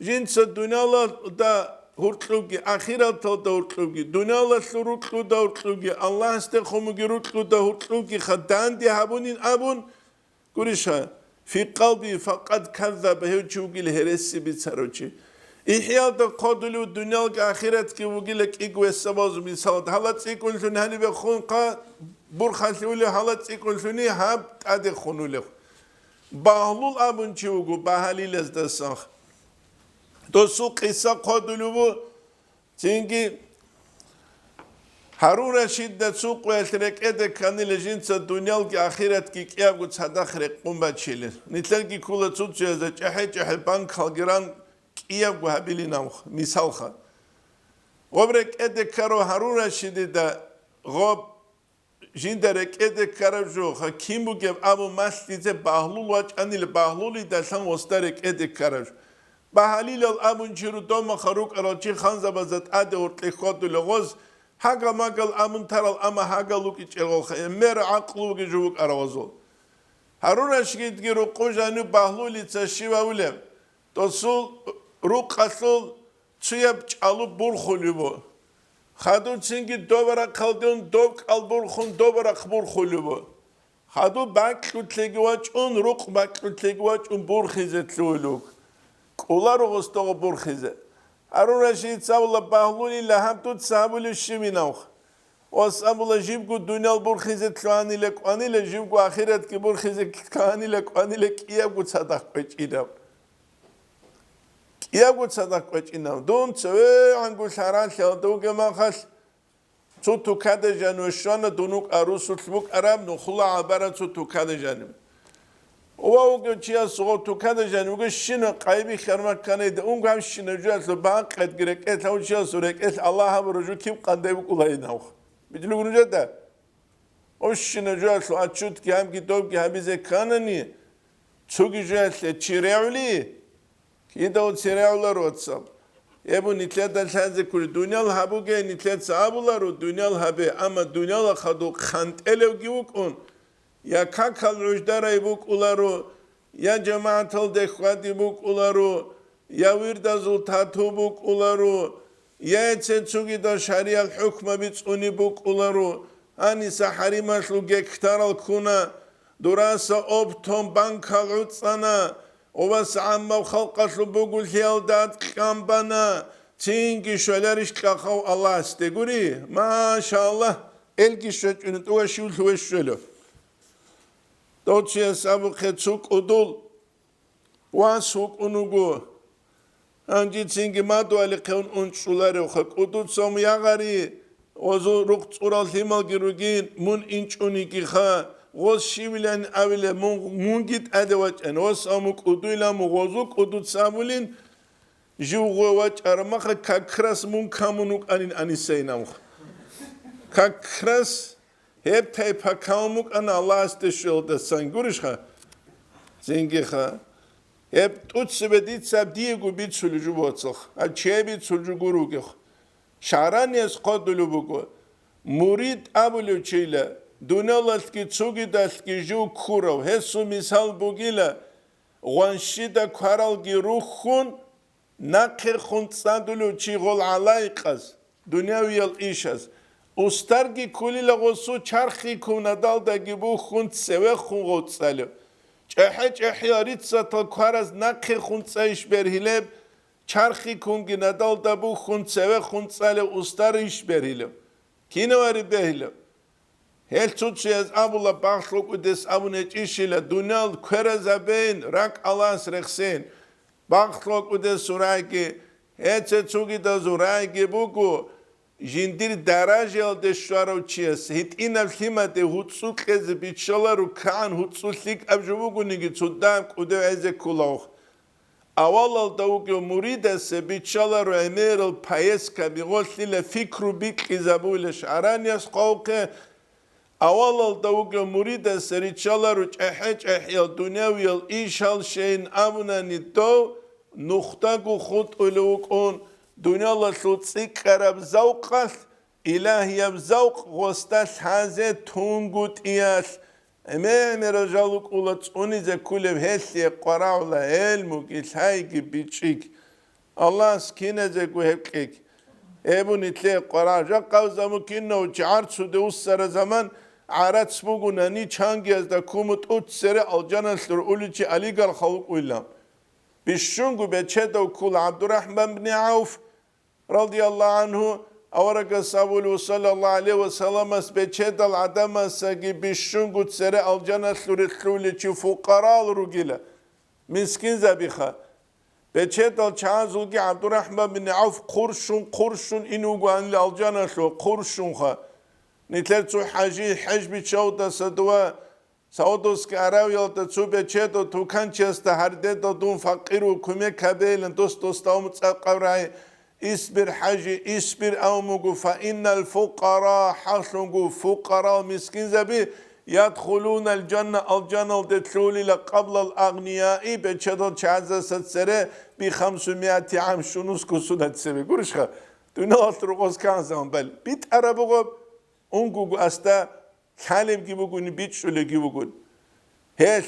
جنس الدنيا دا هرتلوكي أخيرا دا هرتلوكي دنيا سلوكلو دا هرتلوكي الله استخومكي هرتلو دا هرتلوكي خدان دي هابونين أبون قريش في قلبي فقد كذب هيوچوغي الهرسي بيتساروچي إحياء دا قدلو الدنيا الآخرة كي وقلك إقوى السباز مثال حالات يكون شنو هني بخون قا برخاسيولي حالات يكون شنو هاب تادي خونولي باهلول أبن چوغو باهالي لزدساخ دوسو قصة قدلو تنجي هارون رشید دا سوق و اترک اده کنی لجنس دنیا کی آخرت کی کیا گوش هدا خرق قنبه چیله نیتل کی کوله چود چیزه چه بانک خالگران کیا گو هبیلی نامخ مثال خا غبرک اده کرو هارون رشیدی دا غب جندرک اده کرو جو خا کیم بو گب ابو مسلیزه باهلول واج انیل باهلولی دا سان وسترک اده کرو باهلیل ابون چیرو دوم خروق اراچی خانزه بزد اده ارتلی خود لغوز هاگا ماگل امن ترال اما هاگا لوکی چلو خه مر عقلو کی جوک اروازو هارون اشگید کی رو قوجانو باهلولی تشیوا ولم توسول رو قسل چیب چالو برخولی بو خادو چنگی دوباره کالدون دوب کال برخون دوباره برخولی بو خادو باکلوتلگی واچ اون روق باکلوتلگی واچ اون برخیزه تلولوک کولارو گستو برخیزه هارون رشید سابلا باهلونی لهم تو سابلا شمیناوخ و سابلا جیب کو دنیا برخیزت کانی لکانی لجیب کو آخرت کی برخیزت کانی لکانی کیا کو صدق بچینم کیا کو صدق بچینم دون سوی عنگو شران شل دو که من خش تو کد جنوشان دونوک عروس سبوک عرب نخلا عبارت تو کد جنم اوه چیا سو تو کد جنوگ شین قایبی خرمک کنه ده اون گام شین جاس بانک قد گرک ات او چیا سورک ات الله هم رجو کیم قنده بکولای ناخ بدلو گونجا ده او شین جاس اچوت کی هم کی دوب کی همیزه کاننی چوگی جاس چیراولی کی دو چیراولار واتساب ابو نیتلت دلسازه کل دنیا هبوگه نیتلت سابولارو دنیا هبه اما دنیا خدو خند الو گیوک اون یا کاکال رجدارای بوک اولارو یا جماعتال دخواتی بوک اولارو یا ویردازول تاتو بوک اولارو یا اتسوگی دا شریع الحکم بیت اونی بوک اولارو آنی سحری مشلو گکتارال کنا دراسا اوبتون بانکال عطسانا اوباس عما و خلقاشلو بوگل هیال داد کامبانا تینگی شولارش کاخاو الله استگوری ماشاءالله الگی شوچ اونت اوه شول هوش شولو دوچه سابو خدسوک ادول واسوک اونگو انجی چینگی مادو علی قون اونچولاری خک ادول سوم یاغاری وزو رخت اورال تیمال گیروگین من اینچ اونی کی خا غوز شیولن اوله من گیت ادواج ان وساموک ادولام غوزوک ادول سامولین جو غواج ارمخ کاکراس من کامونوک انین انیسینام کاکراس hep teypa kalmuk ana Allah istişolda sangurişha zengiha hep tutse bedit sab diego bit sulucu botsakh a çebit sulucu gurugih şaranies qadulu bugo murid abulu çile dunalatki tsugidaski ju kurov hesu misal bugila gwanshida karalgi ruhun nakir khunt sadulu çigol alayqas dunyaviyal işaz Ustargi kulila gosu çarxi kunadal da gibu xunt seve xun gotsalo. Çehiyarit satal karaz nakhi xunt iş berhileb çarxi kungi nadal da bu xunt seve xunt sale ustar iş berhileb. Kine var behileb. Hel tutşez abula baxluk udes abunet işile dunal kerazabein rak alas rexsen. Bakhlok ude surayki, ece çugi da surayki buku, jindir darajel de şuarovçiyas, hit inav himate hutsu kezi biçalaru kan hutsu lik abjubuku nigi çuddam ude eze kulauh. Avalal davukyo muridas biçalaru emeril payeska bigoslile fikru bik izabule şaranyas qavke, avalal davukyo muridas riçalaru çeheç ehyal dünyaviyal işal şeyin abunani dov, nухтагу худ улукун дуньяла суцик караб завқас илахияб завқ гостас хазе тунгут ияс эмемера жалук ула цIунизе кулев хессе қараула элму кисайги бичик Аллах скинезе гухепкик эбуни тле қара жаққавзаму кинно чарцу де уссара заман арат спугунани чангиазда кумут утсере алджанаслур уличи алигал халук уйлам Bişşungu beçedo kul Abdurrahman bin Avf radıyallahu anhu avaraga savulu sallallahu aleyhi ve sellemas beçedal adamasa ki bişşungu tsere aljana suritlu çi fuqaral rugila miskin zabiha beçedal çazul ki Abdurrahman bin Avf kurşun inugan aljana su kurşun ha nitler su haj bi çavda sadwa Saudovski Araviyalda çube çedo tukançesta hardedo dun fakiru kume kabelen dostostamut qavray isbir haji isbir avmugu fa innal fuqara hasungu fuqara miskin zabi yadkhulunal janna al jannal detluli la qabla al aghniyai be çedo çaza satsere bi 500 am şunus kusudat sebi guruşha dün altruqos kanzam bel bit arabugo ungu asta Kalem gibi bugün biçüle gibi bugün. Her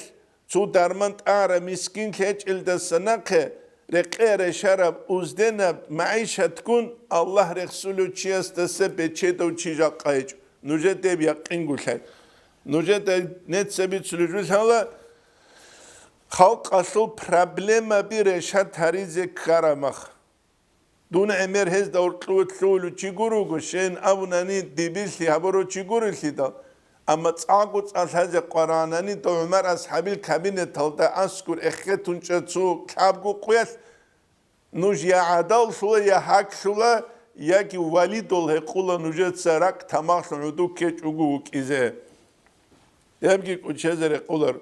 su darmant ara miskin keç ilde sanake rekere şarab uzdena maişet kun Allah Resulü çiyastase beçedo çijak kayıç. Nuje de yakin gülhay. Nuje de net sebitçülü hala halk asıl problema bir reşat harize karamak. Duna emer hez da ortluğu çiguru şen abunani dibilsi haboro çiguru da. Ama tsağut azhaze Kur'an'ani da Ömer ashabil kabinet alda askur ekhetun çatsu kabgu kuyas nuj ya adal şula ya hak şula ya ki valid ol hekula nujet sarak tamak sunudu keç ugu kize yabki uçezere kular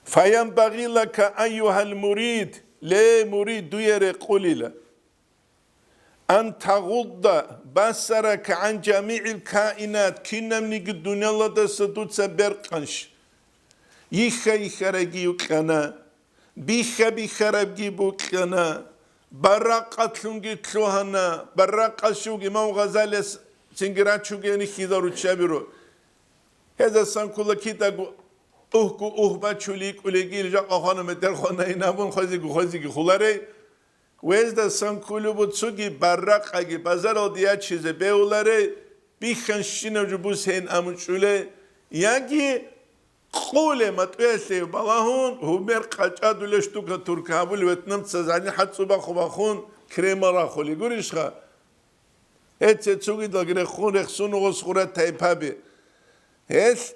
fayan bagilaka ayyuhal murid le murid duyere kulila أن تغض بصرك عن جميع الكائنات كنا من الدنيا الله دستوت سبرقنش يخرجي وكنا بيخرجي بوكنا برقت لونجي تلوهنا برقت شوجي ما غزالة سنجرات شوجي نخيدارو تشابيرو هذا سانكولا كيتاغو باتشوليك وليجيل جاك أخوانا متر خوانا ينامون خوزيكي خولاري Vezda san kulubu tsugi barraqagi bazar odiya çize beulare bixanşina jubus hen amuçule yagi qule matwese balahun huber qaçadule shtuka turkabul vetnam tsazani hatsuba khubakhun kremara kholi gurishkha etse tsugi dagre khun rexsunu goskhura taypabi es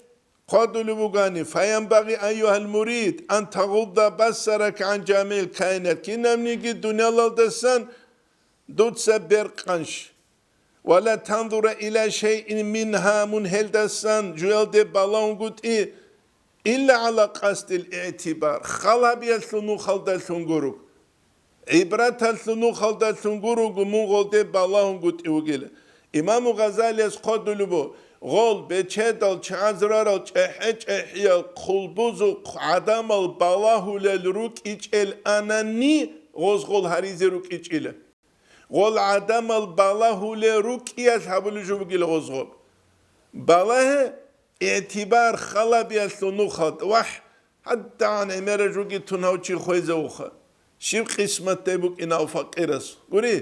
قادلوبوغاني فينبغي أيها المريد أن تغض بصرك عن جميع الكائنات كنا منيجي الدنيا للدسان دوت سبر قنش ولا تنظر إلى شيء منها منهل دسان جوال دي بالون قد إيه إلا على قصد الاعتبار خلا بيسلنو خلد سنغروك عبرات سنو خلد سنغروك منغل دي بالون قد إيه وقيل إمام غزالي قادلوبو غول بچهدال چازرارال چهچ احیال قلبوزو عدمال بالاهو للروك ایچل انانی غوز غول هریزی روک ایچیله غول عدمال بالاهو لروك ایاز حبولو جو بگیل غوز غول بالاه اعتبار خلابیاستو نوخد وح حتی عن امیر جوگی تنهاو چی خویزه اوخه شیب قسمت تیبوک ایناو فقیرس گوری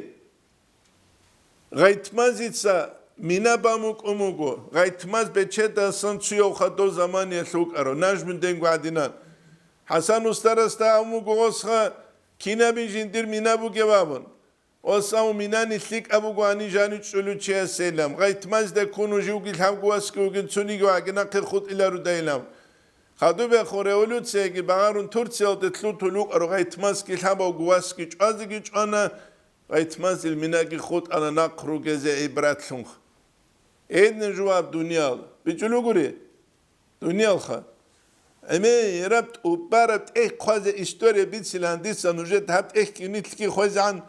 غیتمازیتسا Mina bamuk umugo, gaytmaz beçeta san suyo khado zaman yesuk aro, najmun dengu adinan. Hasan ustarasta umugo osha kina bin jindir mina bu gevabın. Osa mina nislik abu guani jani çölü çeye selam. Gaytmaz de konu jugil havgu askı ugin suni gu agina kırkhut ila rudaylam. خدو به رولوسیه که بگرون ترکیه دتلو تلوک ارغایت ماس کی خبا گواس کی چازی کی چانه غایت ماس المنا کی خود آن نقرو گزه عبرت شنخ این جواب دنیا بیچلو گوری دنیا خا اما ربط و بربط خواز استوری بیت سیلاندی سنوجه هفت کنیت کی خوازان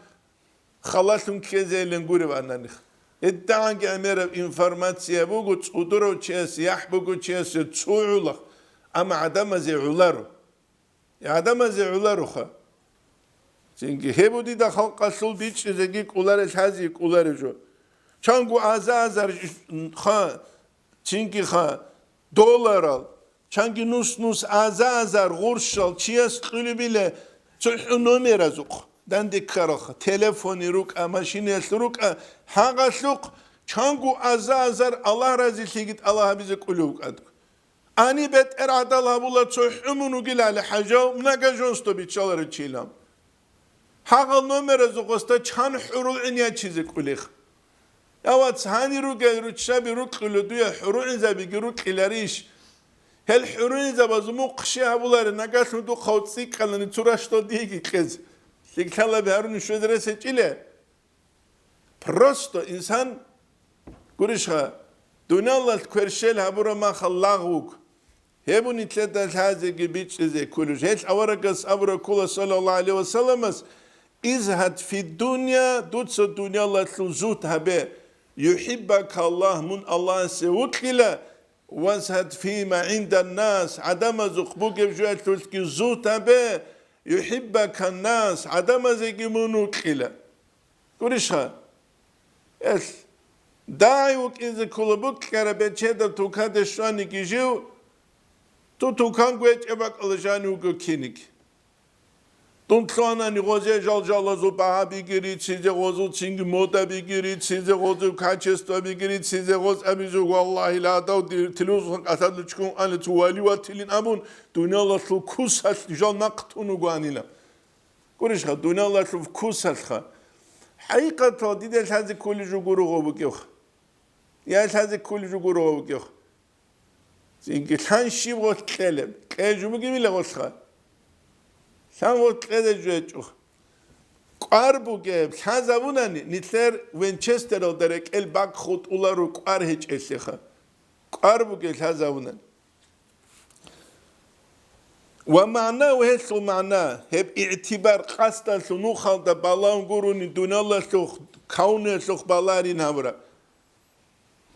خلاصون کزه لنگوری واننخ ادعا که امرب انفرماتسیه بگو تصودرو چیه سیح بگو چیه تصوعوله اما عدم از علارو عدم از علارو خا çünkü hebudi da halk asıl bir çizgi kular hazi kular jo çangu azar ha çünkü ha dolar al çünkü nus azar gurşal çiyas kulu bile çu nomer azuk dandik karak telefonu ruk maşine ruk haga suk çangu azar Allah razı git Allah bize kuluk ad ani bet adabal bula çu umunu gilal haja mnagajonsto biçaları çilam haga nomer azukosta çan hurul inya çizik kulik evet hani ruge rutşabi rukulu duya hurul zabi giruk ilariş hel hurul zabazmu qşa buları nagasnu du khawtsi kalani turaşto diye ki kız sikala berun şödre seçile prosto insan gurişha dunallat kwerşel habura ma khallaguk hebun itledat haze gibi çize kuluj hiç avaragas avra kula sallallahu aleyhi ve sellem izhad fi dunya dutsa dunya la tluzut habe yuhibbak Allah mun Allah sevukila wazhad fi ma inda nas adama zuqbu gebjuat tulki zut habe yuhibbak nas adama zegimunukila kurişha es daiyuk iz kulubuk karabeçeda tukade şani gijiu tu tukan güç ebak alajani ugo kinik Tuntlana ni goze jal zuba bigiri çize gozu çingi moda bigiri çize gozu kaçesto bigiri çize goz abizu vallahi la da tiluzun asadlı çıkın anı tuvali ve tilin amun dünyala su kusas jal naqtunu guanila kurişha dünyala su kusas ha haqiqata didel hazi kulli juguru gobuk yok ya hazi kulli juguru gobuk yok çünkü sen şibot kelem kejumu gibi le gosha sen o kredeci çok. Qarbu geb, hazavunani nitler Winchester oderek el bak khut ularu qar hiç esiha. Qarbu geb hazavunani. Ve ma'na ve hesu ma'na hep i'tibar qastan sunu khalda balan guruni dunallah su kaune su balarin havra.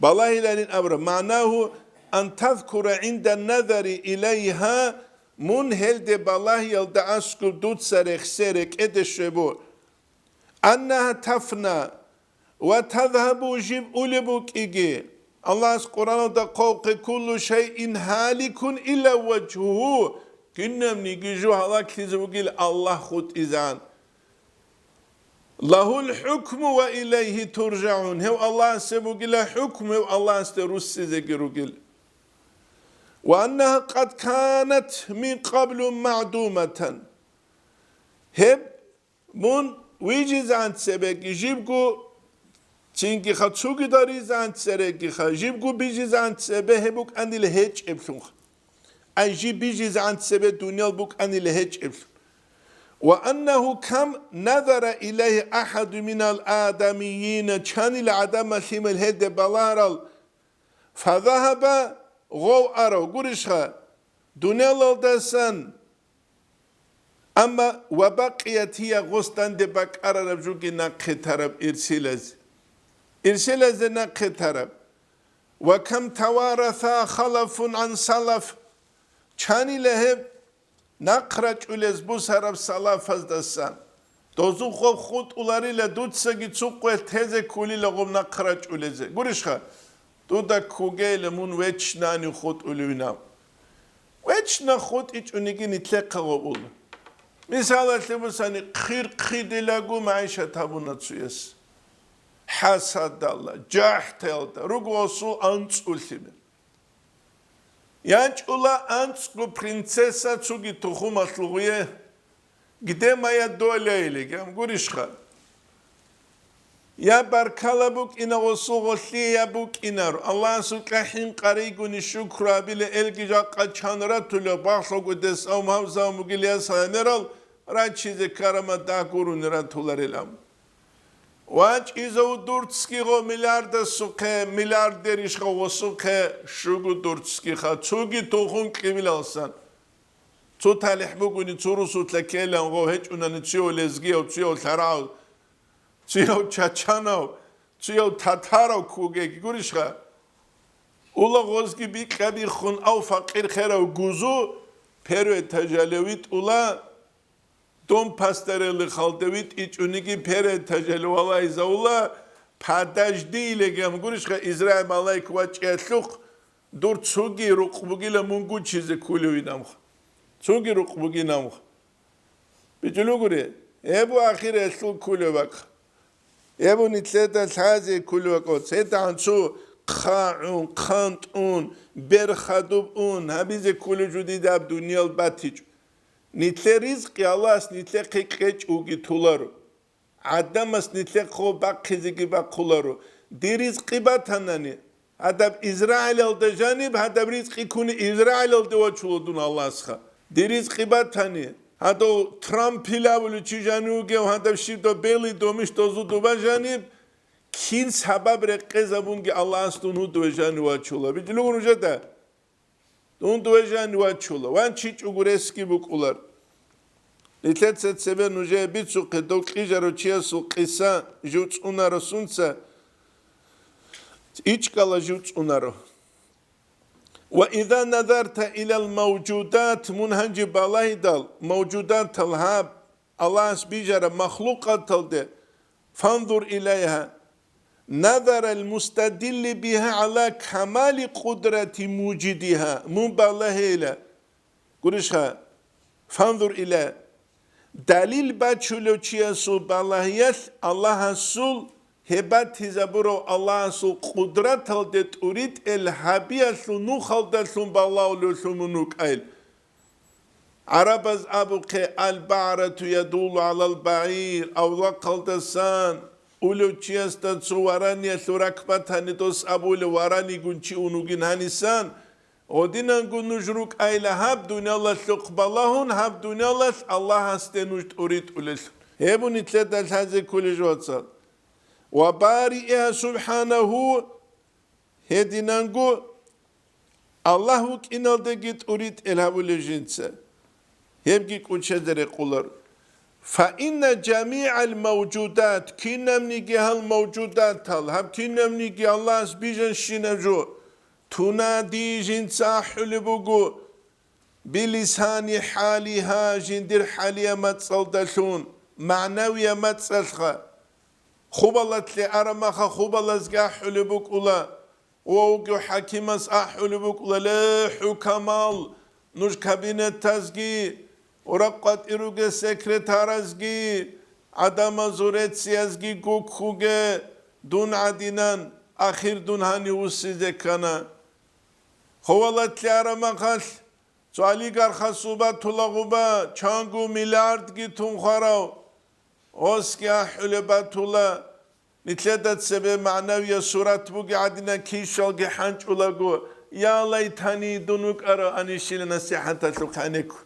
Balahilerin avra. Ma'nahu an tazkura inda nazari ilayha mun helde balah yalda askul dut sarek serek edeşebu annaha tafna ve tazhabu jib ulebuk igi Allah Kur'an'da kavke kullu şeyin halikun illa vecihuhu günnem nigiju halak hizbugil Allah hut izan lahul hukmu ve ileyhi turcaun hev Allah sebugila hukmu hev Allah ste russize girugil وأنها قد كانت من قبل معدومة هب من ويجي زانت سبك يجيبكو تينكي خاتسوكي داري زانت سركي خاجيبكو بيجي زانت سبه هبوك أني لهج إبسونخ أي جي بيجي زانت سبه دنيا بوك أني لهج إبسون وأنه كم نظر إليه أحد من الآدميين كان العدم ثم الهد بلارل فذهب غو ارو گورشخه دونالدسن اما وبقيت هي غستان دي بك ارب جوگي نق طرف ارسلز نق طرف وكم توارث خلف عن سلف چاني له نقرچ ولز بو سرب سلف دسن دوزو خود اولاريله دوتسگي چوق تeze كولي لغم نقرچ ولز گورشخه Tuda kugele mun veçna ni khut uluna. Veçna khut iç unigi nitle qawul. Misal bu sani khidelagu maişa tabuna tsuyes. Hasad Allah, jahtelda, rugosu antsulsime. Yanç ula antsku prinsesa tsugi tuhumatluye gidemaya doleyle gam gurişha. يا بركالبوك إنا وصوغلي يا بوك إنار الله سكحين قريقوني شكرا بلا إلقي جاقا چانراتو لباخلو قدس أو مهوزا ومقليا سانرال راچيزي كارما داقورو نراتو لرلام واج إزاو دورتسكي غو مليارد سوكه ملياردريش غو وسوكه شوغو دورتسكي خا توغي توخون قبلالسان تو تالح بوغوني تورسو تلكيلان غو هج اوناني تيو لزگيو تيو تراو تيو چاچاناو تيو تاتاراو كوغي گوريشخا اولا غوزگي بي قبي خون او فقير خيراو گوزو پرو تجالويت اولا دون پاسترلی خالدویت ایچونیگی پره تجلو والای زولا پاداش دیلگم گوش که اسرائیل مالای کوچ اتلوق دور چوگی رقبگیل منگو چیز کلیوی نامخ چوگی رقبگی نامخ بیچلو گوری ابو آخر اتلوق کلیوک ابو نیتلتا سازی کلیوکات سیتان چو خاون خانتون برخدوب اون همیز کلیو جدی داب دنیال باتیج نیتله رزقی Allah's نیتله قیقیچ اوگی تولارو عدمس نیتله خو باقیزگی باقولارو دی رزقی باتنانی هدب İsrail aldı janib هدب رزقی کنی İsrail aldı و چولدون Allah's خا دی رزقی باتنی هدو ترامپ پیلاولو چی جانوگه و هدب شیدو بیلی دومش دوزو دوبا جانب کین سبب رقیزابونگی Allah's دونو دو جانو و چولا بیدلو گونجا ده دون دوجان واتشولا وان چیچ اوگورسکی بکولار لیتلت سبب نوجه بیتسو قدوک ایجارو چیاسو قیسا جوت اونارو سونسا ایچ کالا جوت اونارو وإذا نظرت إلى الموجودات منهج بالله دال موجودات الهاب الله سبيجر مخلوقات ده فانظر إليها نظر المستدل بها على كمال قدرة موجدها مبالغة إلى قرشها فانظر إلى دليل باتشولو چياسو بالغيات الله سول هبات هزابرو الله سول قدرة الدت أريد الحبية سنو خلدة سن بالله سمنوك أيل عربز أبوك البعرة يدول على البعير أو لقلت سان اولو چیستا چو ورانی سورکبت هنی دوس ابول ورانی گونچی اونوگین هنیسان ودینان گون نجروک ایلا هب دنیا الله سقبالهون هب دنیا الله الله هسته نجد اريد اولس هبو نتلت الحزه کل جواتسال و بارئها سبحانه هدینان گو الله وک اینالده گیت اريد الهبول جنسه هبگی کچه دره قولار فإن جميع الموجودات كينم نيجي هالموجودات هم كينم نيجي الله سبيجن شنجو تنادي جنسا حلبوغو بلسان حالها جندر حاليا متصلدشون معنوية متصلخة خوبالت لي أرمخة خوبالت زغا حلبوك أولا ووغو حكيمس أحلبوك أولا لا حكمال نوش كابينة تزغي ورقات إروغة سكرتارزغي عدم زورتسيازغي گوكوغة دون عدينان آخر دون هاني وسيزة كانا خوالت لارما خاش سواليگار خصوبة طلغوبة چانگو مليارد گي تنخاراو اوسكي أحلبة طلا نتلدت سبب معنوية سورات بوغي عدنا كيشالغي حانج اولاغو يا ليتاني دونوك أرى أنيشيل نصيحة تلقانيكو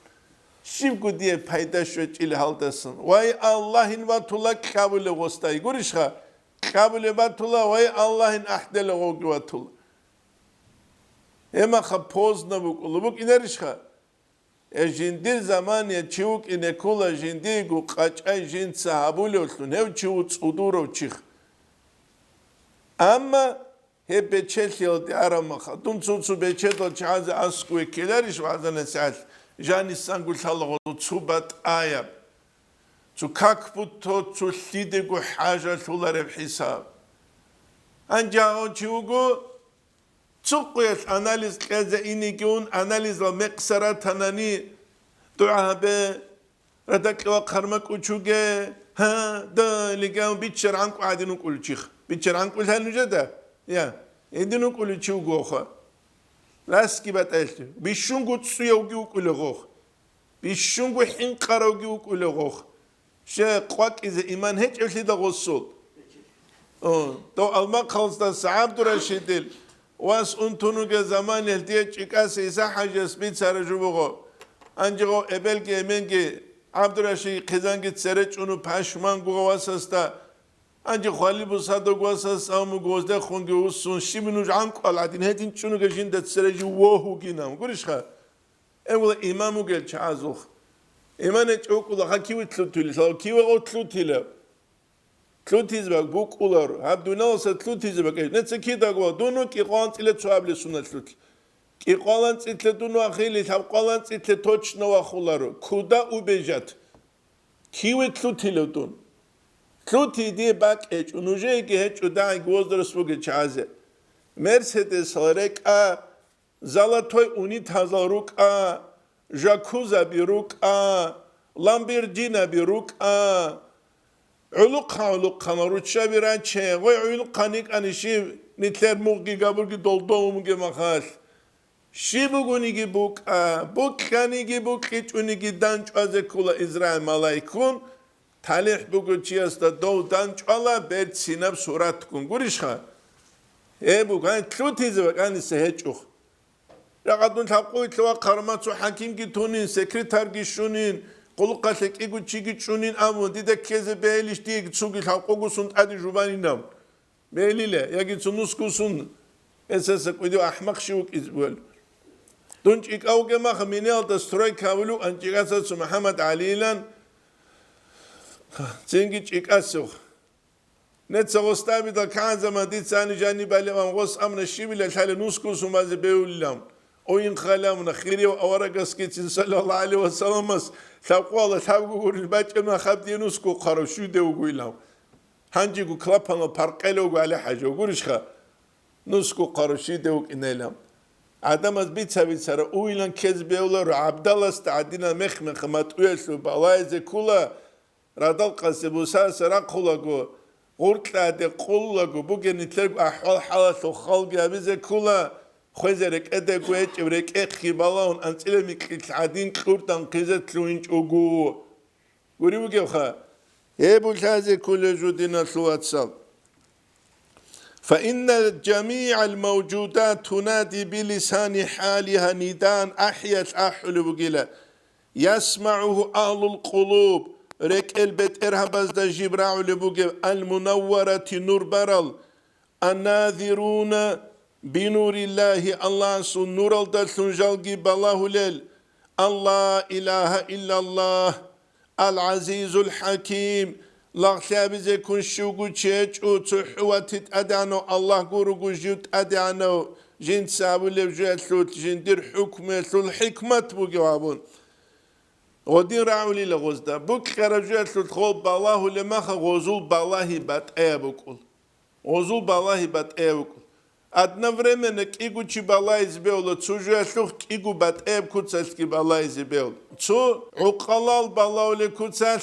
شيبكو ديه پايداش وچيل هالدسن واي اللهين واتولا قبول غستاي گوريشخا قبول واتولا واي اللهين احدل غوغ واتولا اما خا پوز نبوك لبوك انريشخا جندير زمان يا چيوك انكولا جنديگو قاچاي جند صحابول ولن هو چيو صدورو چيخ اما هي بچل يلدي ارمخا دون صوصو بچل چاز اسكو كيلريش وازن سال جاني سانقول الله تصوبت آية تو كاكبوتو تو سيدقو حاجة تولار بحساب أنجاو تشوغو تقويت أناليز كذا إنيجون أناليز المقصرة تناني دعابة ردك وقرمك وشوغة ها دا لقاو بيتشر عنكو عادي نقول تشيخ بيتشر عنكو هالنجدة يا عادي نقول تشوغو خا لاسكي باتاشت بيشونغو تسويوغي وكولغوخ بيشونغو حنقروغي وكولغوخ شا قواك إذا إيمان هيك عشلي دا غصول تو المقصد سعبد رشيدل واس انتونو زمان الديت إكاس إسا حاجة سبيت سرجوبو أنجو إبلغي منجي عبد الرشيد خزانجي تسرج أنو پشمان گو واسستا أنجي خالي بسادو واسس أمو گوزده خونگي وسون شيبنوج عنكو العدين هدين چونو گجين ده تسرجي ووهو گينام گورش خا أولا إمامو گل چعازوخ إمانة چوكو لخا كيو تلوتيل كيو غو تلوتيل تلوتيز باك بوك أولار هب دونالسا تلوتيز باك نتسا كي داغوا دونو كي قوان تيلة تسواب لسونا تلوتيل كي قوان تيلة دونو أخيلي تاب قوان تيلة توچ نوا خولارو كودا وبيجات كيو تلوتيل دون تلوتي دي باك ايج ونوجه كي هيج وداعي گوز درسوغي چازه مرسيدس هرك زالاتوي اوني تازاروك جاكوزا بيروك لامبرجينا بيروك علق نروتشا بيرانشي وي علق نيك انشي نتلر موغي غابورغي دولدومغي مخال شيبوغونيغي بوك بوكانيغي بوكيچونيغي دانچ ازكولا اسرائيل مالايكون تاليح بوغوچياستا دو دانچ الا بيرسيناب سوراتكون غوريشخا بوغان تلوتيزو كان سهچوخ رقدون تقوي تلوا قرماتو حكيم كي تونين سكرتار كي شونين قلقاتك إيجو تشيجي شونين أمون ديدا كذا بيلش تيجي تسوقي الحقوق سون أدي جوباني نام بيلي لا يجي تنوسكو سون أساسا كوديو أحمق شوك إزبول دونش إك أو جماعة خمينيال دستروي كابلو أنتي قاسات محمد علي لان تنجيش إك أسوخ نتسوستابي دا كان زمان دي ثاني جاني بالي من غص أمن الشيبي للحالة نوسكو سون ماذا بيقول لهم اوين خلامنا خيري وأورقس كيتين صلى الله عليه وسلم تابقوا الله تابقوا قول الباج ما خابدي نسكو قارو شو ده وقول لهم هنجي قو كلابنا بارقلو قو على حاجة وقولش خا نسكو قارو شو ده وقنا لهم عدم از بيت سرا اويلان كذبه ولا عبد الله استعدينا مخمخ ما تقولش بلايز كولا رادال قصبو سرا كولا قو قرطلا ده كولا قو بوجن تلقى أحوال حالة وخلق أبيز كولا خوزرك أدق ويج ورك أخي بالون أنتلا مكلت عدين كورتان قزت لوينج أوجو قولي وجو خا يبو هذا كل جودنا الواتساب فإن جميع الموجودات تنادي بلسان حالها نداء أحيت أحل وجلا يسمعه أهل القلوب رك البت إرهبز دا جبرائيل بوجب المنورة نور برل الناذرون بنور الله الله سن نور الدلسون جلقي بالله ليل الله إله إلا الله العزيز الحكيم لغتابز يكون شوقو تشيج او تحواتت أدانو الله قرقو جيوت أدانو جين سابو لبجوات جين دير حكمة الحكمة بوجوابون ودين راولي لغزدا بوك خرجوات خوب بالله لما غزول بالله بات ايبوكول غزول بالله بات ايبوكول одновременно кигу чи балай збеуло цужуяслух кигу бат эб куцалки балай збеул цу уқалал балауле куцал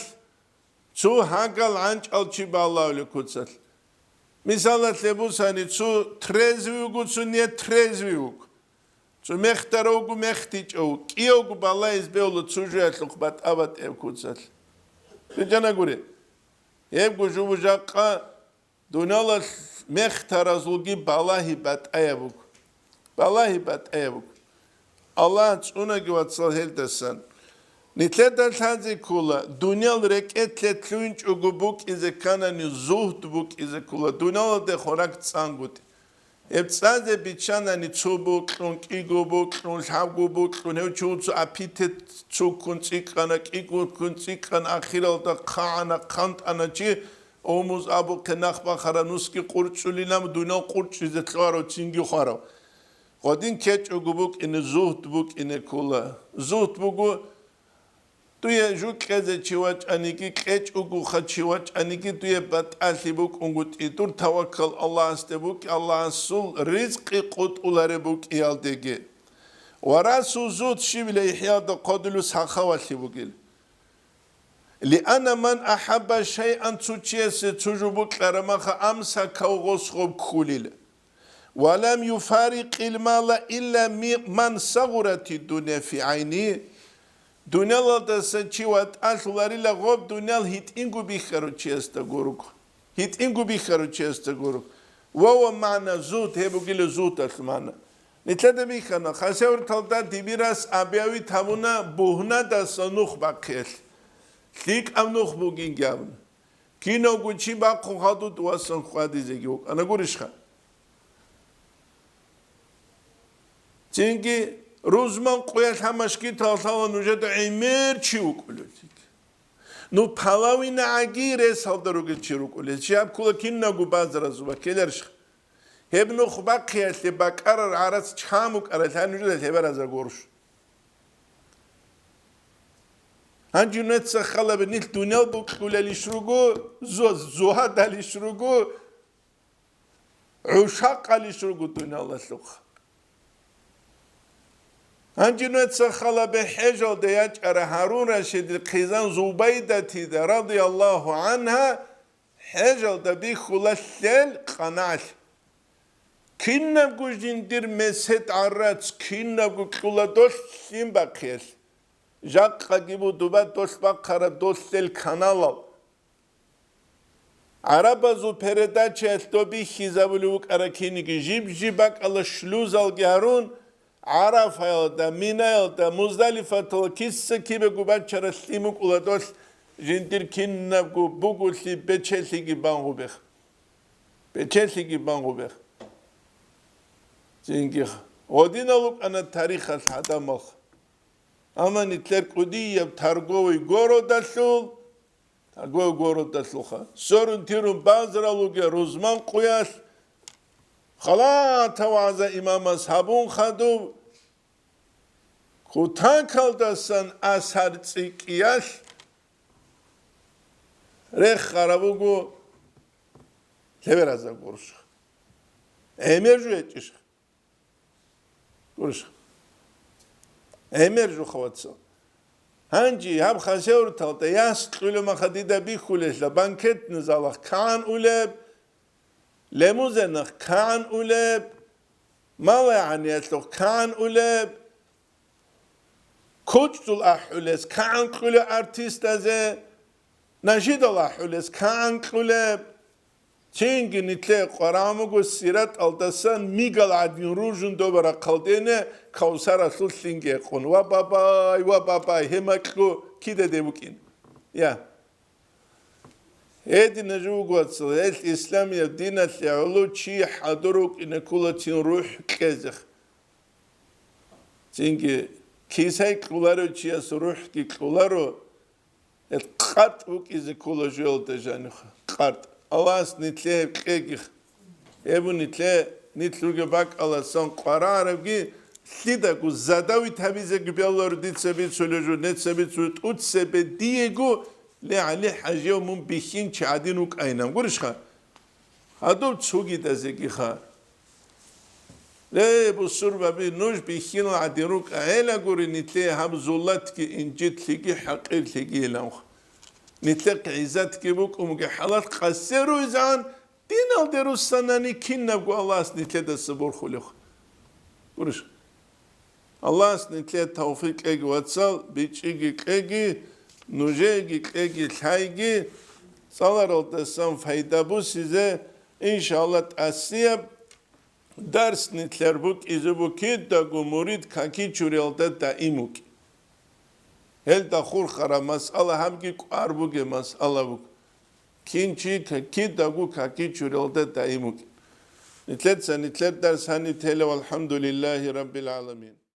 цу хагал анчал чи балауле куцал мисалат лебусани цу трезвиугу цу не трезвиуг цу мехтарогу мехтичоу киогу балай збеуло цужуяслух бат абат эб куцал бижана гуре эбгу жубужаққа дуналал مختارزوگی بالله بات ایابوک بالله بات ایابوک الله چونه گوات سال دستن نیتلت هنزی کولا دنیا رکت لطلونج اگوبوک از کانانی زهد بوک از کولا دنیا ده خورک سانگوت ابتزاز بیچانانی چوبوک لون ایگوبوک لون شابگوبوک لون هوچو چو اپیت چو کنچیکانا ایگو کنچیکان آخیرال دا کانا کانت آنا چی اوموز ابو کناخ بخارنوسکی قرچولی نم دونا قرچیز تلارو چینگی خارو قدین کچ اگوبوک این زهد بوک این کولا زهد بوگو توی جو کزه چیواچ انیکی کچ اگو خچیواچ انیکی توی بات الی بوک اونگوت ایتور توکل الله است بوک الله سول رزقی قط اولاره بوک ایالدگی وراسو زهد شیبله احیاد قدلو سخوالی بوکیل لأن من أحب شيئا تشيس تجبك لرمخ أمسى كوغسخب كوليل ولم يفارق المال إلا من صغرت الدنيا في عيني دنيا لا تسچي وات أشلاري لغوب دنيا هيت إنغو بيخرو تشيس تغورك هيت إنكو بيخارو تشيستغورو وهو معنى زوت هبو جيل زوت أثمانا نتلاد بيخانا خاسور تلتا ديبيراس أبيوي تامونا بوهنا دا سنوخ باكيل ليك أمنوخ بوغين جابن كينو غوشي باقو خادو تواسن خوادي زيجيوك أنا قولشخا چونكي روزمان قويش همشكي تلتاوا نوجد عمير چيوك بلوتيك نو پالاوين عگير سالدروغ چيروك بلوتيك شاب كولا كينا غو بازر زوبا كيلرشخ هبنو خبا قياس لباك أرر عرس چاموك أرل هان نوجد هبر ازا غورش هنجي نتسخلا بنيل دونيل بوك كولا لشروغو زوها دا لشروغو عشاق لشروغو دونيل لشروغ هنجي نتسخلا بحجل دياج أرى هارون رشيد القيزان زبيدة تيدا رضي الله عنها حجل دبي خلا الليل قناعل كنا بقوش دير مسهد عرات كنا بقوش كلا دوش سين باقيل جاقا جيبو دوبا دوش باقارا دوش سيل كانالا عربا زو پردا چهل دوبي خيزابولوك أراكيني جيب جيباك الله شلوز الجارون عرفة دا مينا دا مزدلفة تل كيس كيبه قباد چرا سليموك ولا دوش جندير كنا بقو بقول سي بچلسي كي بانغو بخ بچلسي كي بانغو بخ زينكي ودينا لوك أنا تاريخ الحدا مخ أما نتلر قدي يب ترغوي غورو دسول ترغوي غورو دسول خا سورن تيرون بازرا لوك روزمان قياس خلا توازا إمام أصحابون خدو كوتان كالدسان أسهر تسيكياش ريخ خرابوغو لبر ازا قرش امر جو اتش قرش امر جو خواتسا هنجي هم خسور تلتا ياس قلو ما خديدا بيخولش لبانكت نزالخ كان أولب لموزنخ كان أولب ما يعني يتلوخ كان أولب كوچتول أحولس كان قلو أرتيست ازه نجد الله حولس كان قلب چنگی نتله قرآمو سیرت الدستان میگل عدین روزن دوباره قلدینه کوسر اصل سینگه خون و بابای همکلو کی ده بکین یا هدی نجوم قصد الإسلام دين العلو چی حضروك إن كلتين روح كذخ چنگی کیسای کلارو چی از روح کی کلارو القط وك إذا كل جول تجانخ قط أواس نتلاه كيجخ إبو نتلاه نتلوجي باك الله سان قرار بقي سيدا كو زاداوي تبيزة قبيلة رديت سبيت سولجو نت سبيت سوت أوت سبيت ديجو لا عليه حاجة ومن بيخين شعدينوك أينام قرش خا هادو تسوقي تزكي خا لا بصور بابي نوش بيخين عدينوك أهلا قوري نتلاه هم زولات كي إنجيت لقي حقير لقي لامخ نتلقى عزات كيبوك ومجي حالات قصيرو إذن دينال ديرو السناني كنا بقو الله نتلقى السبور خلوخ قرش الله نتلقى توفيق ايجي واتسال بيچيجي ايجي نوجيجي ايجي الحايجي صالر التسام فايدابو سيزي إن شاء الله تأسيب درس نتلقى بوك إذا بوكيد داقو مريد كاكي چوريالتا دائموك هل دخول خرا مسألة هم كي قاربوك مسألة بوك كينشي كي داغو كاكي چوريالتا دائموك نتلت درس هاني تهلا والحمد لله رب العالمين